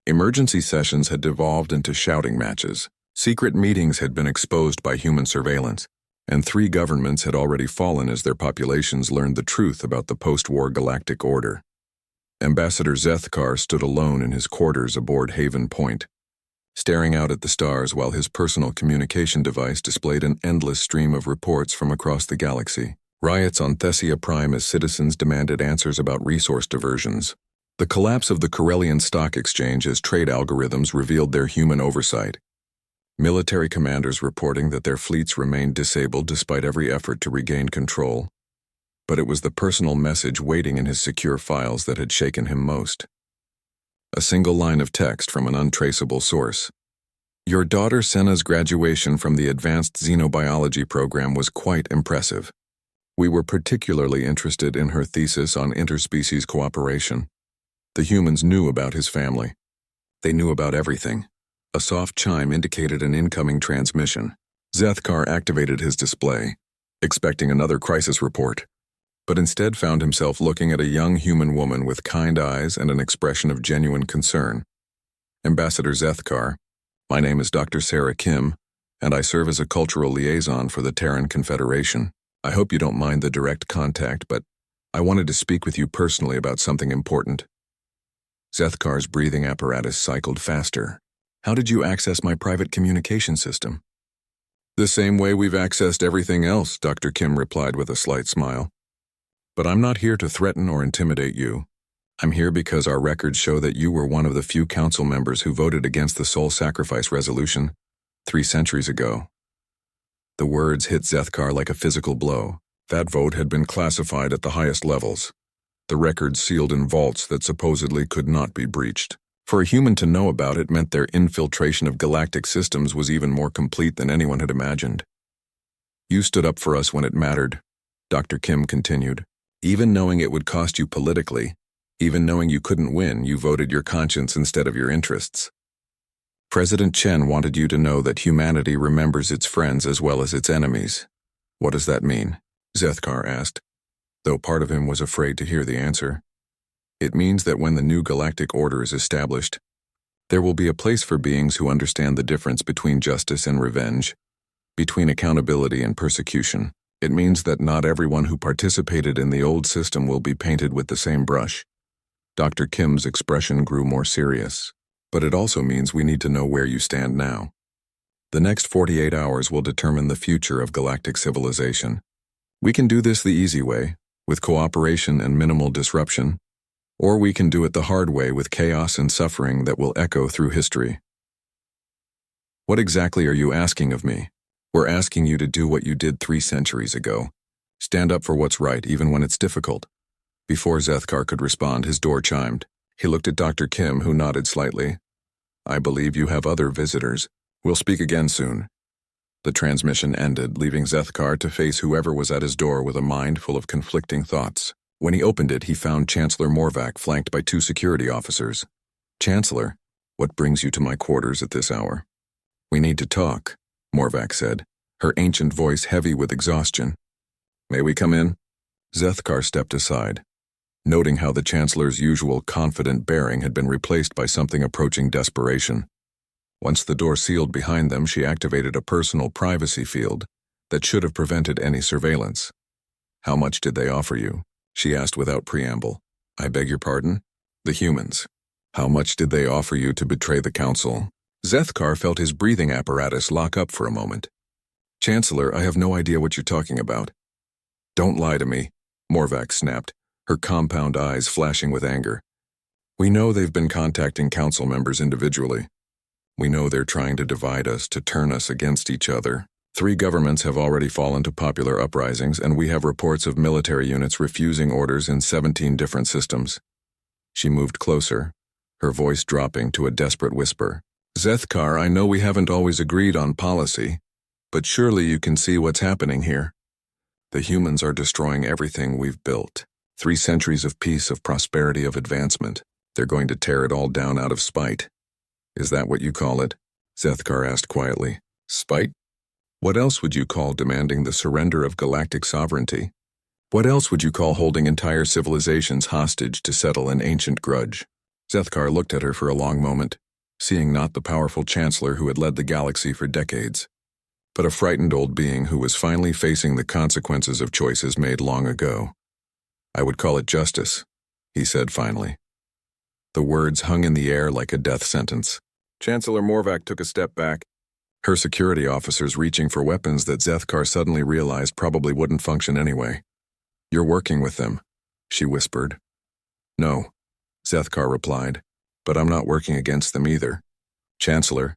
emergency sessions had devolved into shouting matches. Secret meetings had been exposed by human surveillance, and 3 governments had already fallen as their populations learned the truth about the post-war galactic order. Ambassador Zethkar stood alone in his quarters aboard Haven Point, staring out at the stars while his personal communication device displayed an endless stream of reports from across the galaxy. Riots on Thessia Prime as citizens demanded answers about resource diversions. The collapse of the Corellian Stock Exchange as trade algorithms revealed their human oversight. Military commanders reporting that their fleets remained disabled despite every effort to regain control. But it was the personal message waiting in his secure files that had shaken him most. A single line of text from an untraceable source. Your daughter Senna's graduation from the Advanced Xenobiology program was quite impressive. We were particularly interested in her thesis on interspecies cooperation. The humans knew about his family. They knew about everything. A soft chime indicated an incoming transmission. Zethkar activated his display, expecting another crisis report, but instead found himself looking at a young human woman with kind eyes and an expression of genuine concern. Ambassador Zethkar, my name is Dr. Sarah Kim, and I serve as a cultural liaison for the Terran Confederation. I hope you don't mind the direct contact, but I wanted to speak with you personally about something important. Zethkar's breathing apparatus cycled faster. How did you access my private communication system? The same way we've accessed everything else, Dr. Kim replied with a slight smile. But I'm not here to threaten or intimidate you. I'm here because our records show that you were one of the few council members who voted against the soul sacrifice resolution 3 centuries ago. The words hit Zethkar like a physical blow. That vote had been classified at the highest levels. The records sealed in vaults that supposedly could not be breached. For a human to know about it meant their infiltration of galactic systems was even more complete than anyone had imagined. You stood up for us when it mattered, Dr. Kim continued. Even knowing it would cost you politically, even knowing you couldn't win, you voted your conscience instead of your interests. President Chen wanted you to know that humanity remembers its friends as well as its enemies. What does that mean? Zethkar asked, though part of him was afraid to hear the answer. It means that when the new galactic order is established, there will be a place for beings who understand the difference between justice and revenge, between accountability and persecution. It means that not everyone who participated in the old system will be painted with the same brush. Dr. Kim's expression grew more serious. But it also means we need to know where you stand now. The next 48 hours will determine the future of galactic civilization. We can do this the easy way, with cooperation and minimal disruption, or we can do it the hard way with chaos and suffering that will echo through history. What exactly are you asking of me? We're asking you to do what you did 3 centuries ago. Stand up for what's right, even when it's difficult. Before Zethkar could respond, his door chimed. He looked at Dr. Kim, who nodded slightly. I believe you have other visitors. We'll speak again soon. The transmission ended, leaving Zethkar to face whoever was at his door with a mind full of conflicting thoughts. When he opened it, he found Chancellor Morvac flanked by 2 security officers. Chancellor, what brings you to my quarters at this hour? We need to talk, Morvac said, her ancient voice heavy with exhaustion. May we come in? Zethkar stepped aside, noting how the Chancellor's usual confident bearing had been replaced by something approaching desperation. Once the door sealed behind them, she activated a personal privacy field that should have prevented any surveillance. How much did they offer you? She asked without preamble. I beg your pardon? The humans. How much did they offer you to betray the Council? Zethkar felt his breathing apparatus lock up for a moment. Chancellor, I have no idea what you're talking about. Don't lie to me, Morvac snapped, her compound eyes flashing with anger. We know they've been contacting council members individually. We know they're trying to divide us, to turn us against each other. 3 governments have already fallen to popular uprisings, and we have reports of military units refusing orders in 17 different systems. She moved closer, her voice dropping to a desperate whisper. Zethkar, I know we haven't always agreed on policy, but surely you can see what's happening here. The humans are destroying everything we've built. 3 centuries of peace, of prosperity, of advancement. They're going to tear it all down out of spite. Is that what you call it? Zethkar asked quietly. Spite? What else would you call demanding the surrender of galactic sovereignty? What else would you call holding entire civilizations hostage to settle an ancient grudge? Zethkar looked at her for a long moment, seeing not the powerful chancellor who had led the galaxy for decades, but a frightened old being who was finally facing the consequences of choices made long ago. I would call it justice, he said finally. The words hung in the air like a death sentence. Chancellor Morvac took a step back, her security officers reaching for weapons that Zethkar suddenly realized probably wouldn't function anyway. You're working with them, she whispered. No, Zethkar replied, but I'm not working against them either. Chancellor,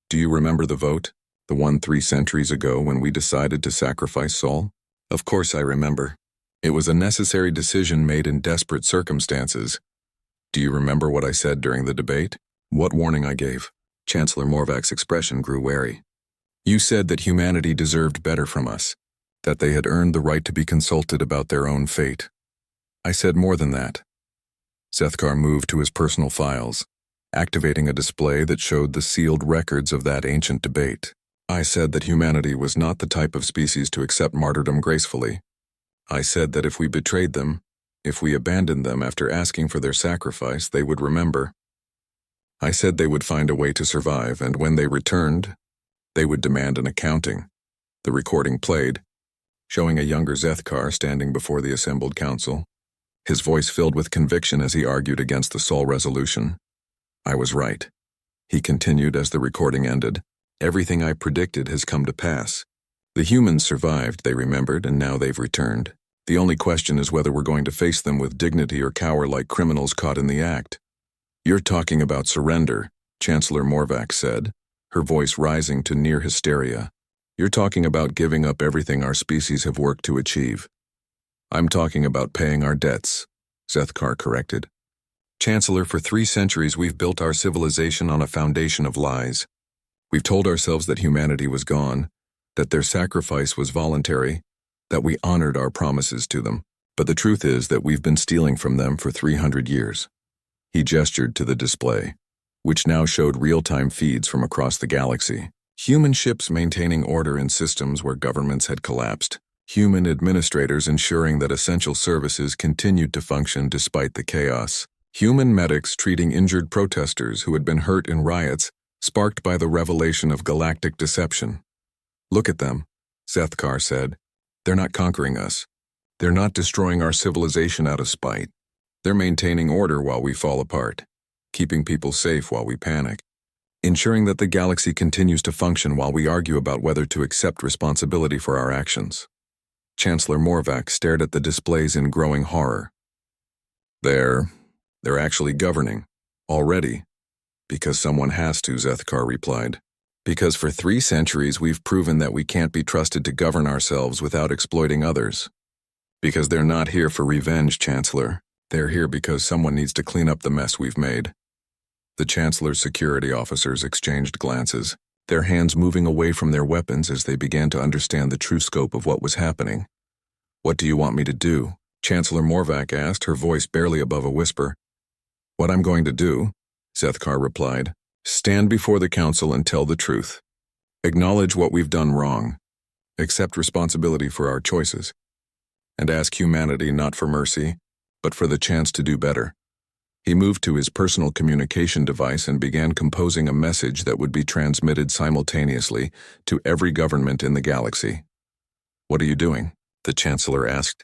do you remember the vote? The one 3 centuries ago when we decided to sacrifice Sol? Of course I remember. It was a necessary decision made in desperate circumstances. Do you remember what I said during the debate? What warning I gave? Chancellor Morvac's expression grew wary. You said that humanity deserved better from us, that they had earned the right to be consulted about their own fate. I said more than that. Zethkar moved to his personal files, activating a display that showed the sealed records of that ancient debate. I said that humanity was not the type of species to accept martyrdom gracefully. I said that if we betrayed them, if we abandoned them after asking for their sacrifice, they would remember. I said they would find a way to survive, and when they returned, they would demand an accounting. The recording played, showing a younger Zethkar standing before the assembled council, his voice filled with conviction as he argued against the Sol resolution. I was right, he continued as the recording ended. Everything I predicted has come to pass. The humans survived, they remembered, and now they've returned. The only question is whether we're going to face them with dignity or cower like criminals caught in the act. You're talking about surrender, Chancellor Morvac said, her voice rising to near hysteria. You're talking about giving up everything our species have worked to achieve. I'm talking about paying our debts, Zethkar corrected. Chancellor, for 3 centuries we've built our civilization on a foundation of lies. We've told ourselves that humanity was gone, that their sacrifice was voluntary, that we honored our promises to them. But the truth is that we've been stealing from them for 300 years. He gestured to the display, which now showed real-time feeds from across the galaxy. Human ships maintaining order in systems where governments had collapsed. Human administrators ensuring that essential services continued to function despite the chaos. Human medics treating injured protesters who had been hurt in riots sparked by the revelation of galactic deception. Look at them, Zethkar said. They're not conquering us. They're not destroying our civilization out of spite. They're maintaining order while we fall apart, keeping people safe while we panic, ensuring that the galaxy continues to function while we argue about whether to accept responsibility for our actions. Chancellor Morvac stared at the displays in growing horror. They're actually governing, already. Because someone has to, Zethkar replied. Because for 3 centuries we've proven that we can't be trusted to govern ourselves without exploiting others. Because they're not here for revenge, Chancellor. They're here because someone needs to clean up the mess we've made. The Chancellor's security officers exchanged glances, their hands moving away from their weapons as they began to understand the true scope of what was happening. What do you want me to do? Chancellor Morvac asked, her voice barely above a whisper. What I'm going to do, Zethkar replied, stand before the council and tell the truth. Acknowledge what we've done wrong. Accept responsibility for our choices. And ask humanity not for mercy, but for the chance to do better. He moved to his personal communication device and began composing a message that would be transmitted simultaneously to every government in the galaxy. What are you doing? The Chancellor asked.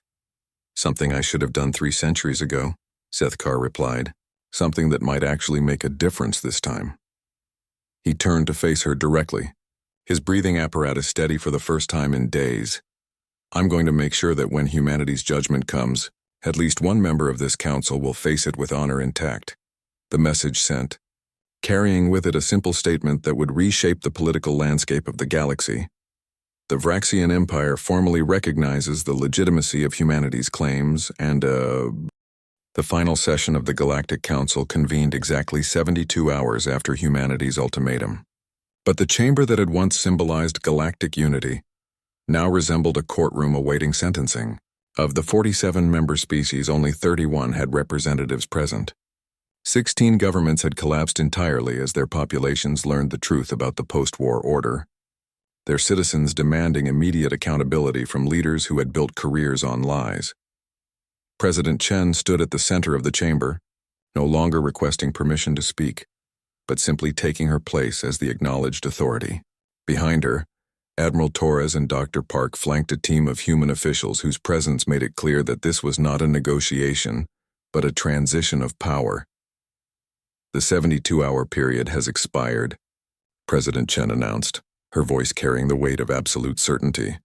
Something I should have done 3 centuries ago, Zethkar replied. Something that might actually make a difference this time. He turned to face her directly, his breathing apparatus steady for the first time in days. I'm going to make sure that when humanity's judgment comes, at least one member of this council will face it with honor intact. The message sent, carrying with it a simple statement that would reshape the political landscape of the galaxy. The Vraxian Empire formally recognizes the legitimacy of humanity's claims and, The final session of the Galactic Council convened exactly 72 hours after humanity's ultimatum. But the chamber that had once symbolized galactic unity now resembled a courtroom awaiting sentencing. Of the 47-member species, only 31 had representatives present. 16 governments had collapsed entirely as their populations learned the truth about the post-war order. their citizens demanding immediate accountability from leaders who had built careers on lies. President Chen stood at the center of the chamber, no longer requesting permission to speak, but simply taking her place as the acknowledged authority. Behind her, Admiral Torres and Dr. Park flanked a team of human officials whose presence made it clear that this was not a negotiation, but a transition of power. The 72-hour period has expired, President Chen announced, her voice carrying the weight of absolute certainty.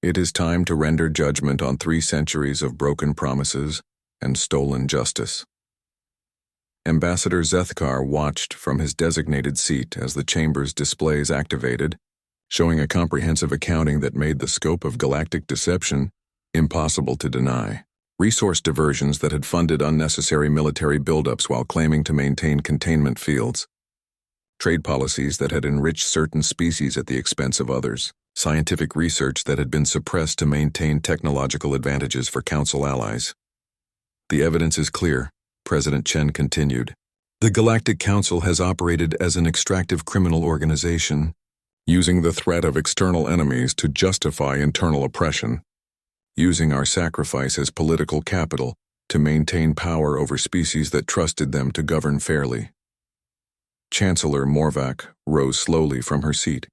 It is time to render judgment on 3 centuries of broken promises and stolen justice. Ambassador Zethkar watched from his designated seat as the chamber's displays activated, showing a comprehensive accounting that made the scope of galactic deception impossible to deny. Resource diversions that had funded unnecessary military buildups while claiming to maintain containment fields. Trade policies that had enriched certain species at the expense of others. Scientific research that had been suppressed to maintain technological advantages for Council allies. The evidence is clear, President Chen continued. The Galactic Council has operated as an extractive criminal organization, using the threat of external enemies to justify internal oppression, using our sacrifice as political capital to maintain power over species that trusted them to govern fairly. Chancellor Morvac rose slowly from her seat,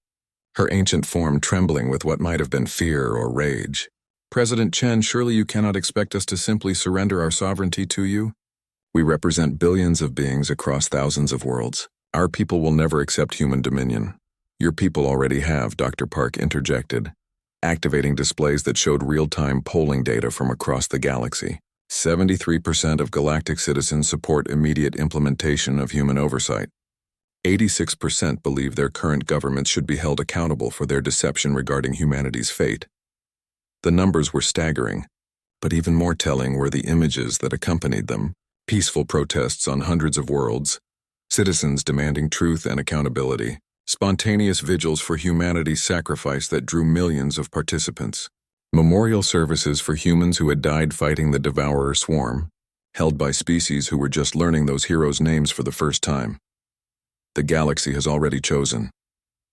her ancient form trembling with what might have been fear or rage. President Chen, surely you cannot expect us to simply surrender our sovereignty to you? We represent billions of beings across thousands of worlds. Our people will never accept human dominion. Your people already have, Dr. Park interjected, activating displays that showed real-time polling data from across the galaxy. 73% of galactic citizens support immediate implementation of human oversight. 86% believe their current governments should be held accountable for their deception regarding humanity's fate. The numbers were staggering, but even more telling were the images that accompanied them. Peaceful protests on hundreds of worlds, citizens demanding truth and accountability, spontaneous vigils for humanity's sacrifice that drew millions of participants, memorial services for humans who had died fighting the Devourer swarm, held by species who were just learning those heroes' names for the first time. The galaxy has already chosen,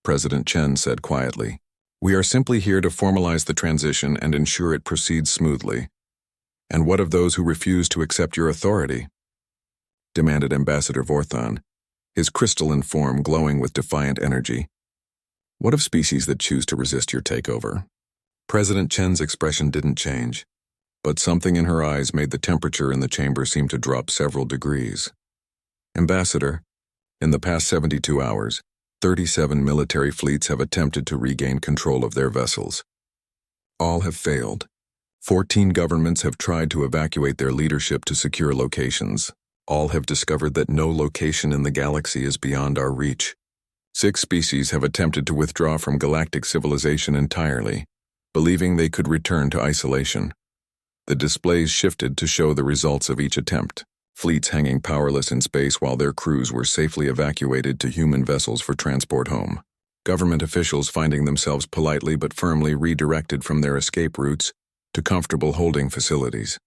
President Chen said quietly. We are simply here to formalize the transition and ensure it proceeds smoothly. And what of those who refuse to accept your authority? Demanded Ambassador Vorthon, his crystalline form glowing with defiant energy. What of species that choose to resist your takeover? President Chen's expression didn't change, but something in her eyes made the temperature in the chamber seem to drop several degrees. Ambassador, in the past 72 hours, 37 military fleets have attempted to regain control of their vessels. All have failed. 14 governments have tried to evacuate their leadership to secure locations. All have discovered that no location in the galaxy is beyond our reach. 6 species have attempted to withdraw from galactic civilization entirely, believing they could return to isolation. The displays shifted to show the results of each attempt. Fleets hanging powerless in space while their crews were safely evacuated to human vessels for transport home. Government officials finding themselves politely but firmly redirected from their escape routes to comfortable holding facilities.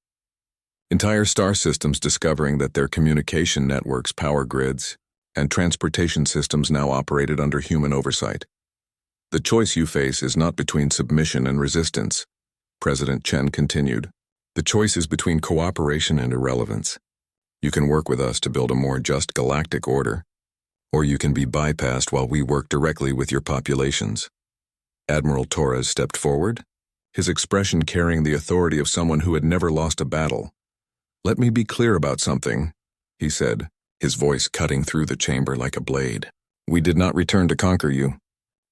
Entire star systems discovering that their communication networks, power grids, and transportation systems now operated under human oversight. The choice you face is not between submission and resistance, President Chen continued. The choice is between cooperation and irrelevance. You can work with us to build a more just galactic order, or you can be bypassed while we work directly with your populations. Admiral Torres stepped forward, his expression carrying the authority of someone who had never lost a battle. Let me be clear about something, he said, his voice cutting through the chamber like a blade. We did not return to conquer you.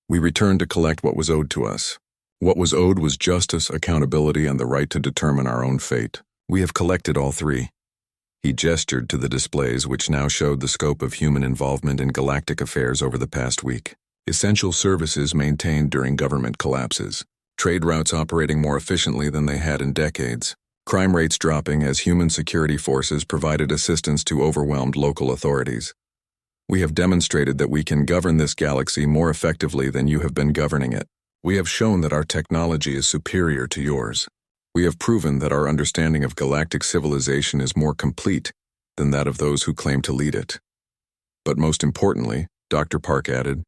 We returned to collect what was owed to us. What was owed was justice, accountability, and the right to determine our own fate. We have collected all 3. He gestured to the displays which now showed the scope of human involvement in galactic affairs over the past week. Essential services maintained during government collapses. Trade routes operating more efficiently than they had in decades. Crime rates dropping as human security forces provided assistance to overwhelmed local authorities. We have demonstrated that we can govern this galaxy more effectively than you have been governing it. We have shown that our technology is superior to yours. We have proven that our understanding of galactic civilization is more complete than that of those who claim to lead it. But most importantly, Dr. Park added,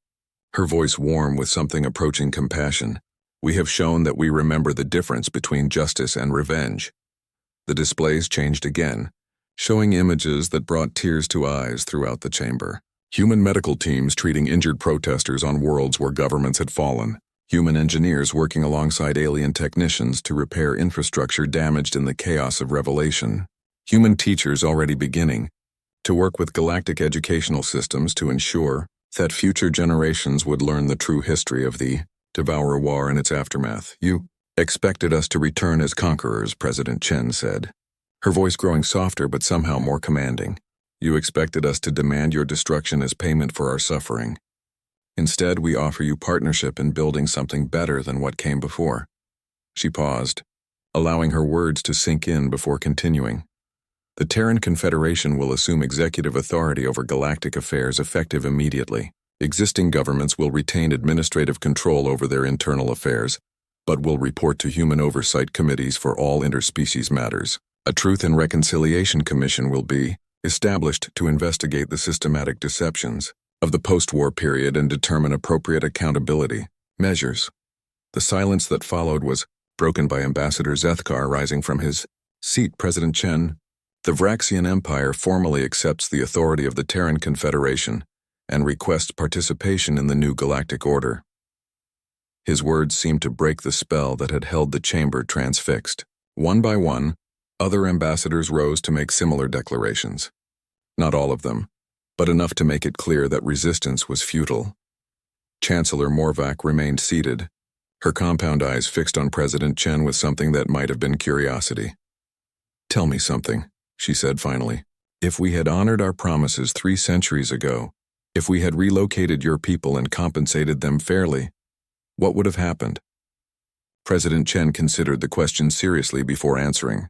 her voice warm with something approaching compassion. "We have shown that we remember the difference between justice and revenge." The displays changed again, showing images that brought tears to eyes throughout the chamber. Human medical teams treating injured protesters on worlds where governments had fallen. Human engineers working alongside alien technicians to repair infrastructure damaged in the chaos of revelation. Human teachers already beginning to work with galactic educational systems to ensure that future generations would learn the true history of the HFY War and its aftermath. "You expected us to return as conquerors," President Chen said, her voice growing softer but somehow more commanding. "You expected us to demand your destruction as payment for our suffering. Instead, we offer you partnership in building something better than what came before." She paused, allowing her words to sink in before continuing. "The Terran Confederation will assume executive authority over galactic affairs effective immediately. Existing governments will retain administrative control over their internal affairs, but will report to human oversight committees for all interspecies matters. A Truth and Reconciliation Commission will be established to investigate the systematic deceptions of the post-war period and determine appropriate accountability measures." The silence that followed was broken by Ambassador Zethkar rising from his seat. "President Chen, the Vraxian Empire formally accepts the authority of the Terran Confederation and requests participation in the new galactic order." His words seemed to break the spell that had held the chamber transfixed. One by one, other ambassadors rose to make similar declarations. Not all of them, but enough to make it clear that resistance was futile. Chancellor Morvac remained seated, her compound eyes fixed on President Chen with something that might have been curiosity. "Tell me something," she said finally. "If we had honored our promises 3 centuries ago, if we had relocated your people and compensated them fairly, what would have happened?" President Chen considered the question seriously before answering.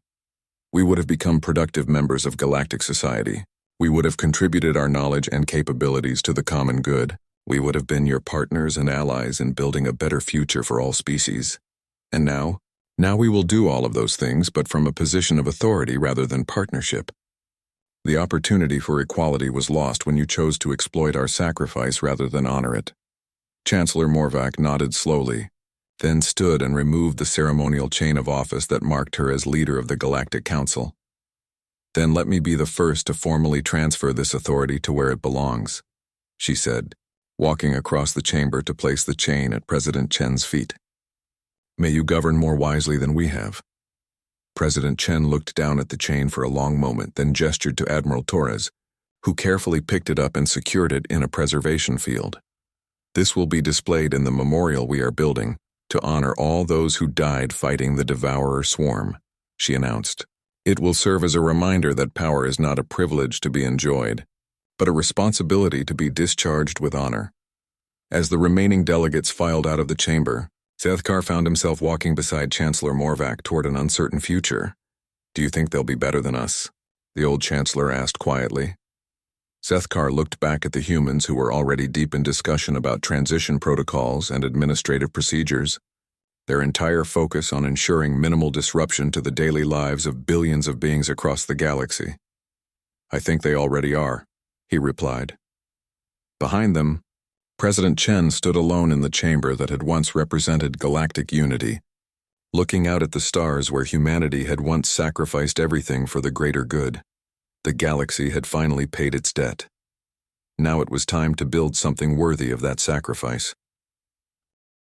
"We would have become productive members of galactic society. We would have contributed our knowledge and capabilities to the common good. We would have been your partners and allies in building a better future for all species. And now we will do all of those things, but from a position of authority rather than partnership. The opportunity for equality was lost when you chose to exploit our sacrifice rather than honor it." Chancellor Morvac nodded slowly, then stood and removed the ceremonial chain of office that marked her as leader of the Galactic Council. "Then let me be the first to formally transfer this authority to where it belongs," she said, walking across the chamber to place the chain at President Chen's feet. "May you govern more wisely than we have." President Chen looked down at the chain for a long moment, then gestured to Admiral Torres, who carefully picked it up and secured it in a preservation field. "This will be displayed in the memorial we are building to honor all those who died fighting the Devourer swarm," she announced. "It will serve as a reminder that power is not a privilege to be enjoyed, but a responsibility to be discharged with honor." As the remaining delegates filed out of the chamber, Zethkar found himself walking beside Chancellor Morvac toward an uncertain future. "Do you think they'll be better than us?" the old Chancellor asked quietly. Zethkar looked back at the humans who were already deep in discussion about transition protocols and administrative procedures, their entire focus on ensuring minimal disruption to the daily lives of billions of beings across the galaxy. "I think they already are," he replied. Behind them, President Chen stood alone in the chamber that had once represented galactic unity, looking out at the stars where humanity had once sacrificed everything for the greater good. The galaxy had finally paid its debt. Now it was time to build something worthy of that sacrifice.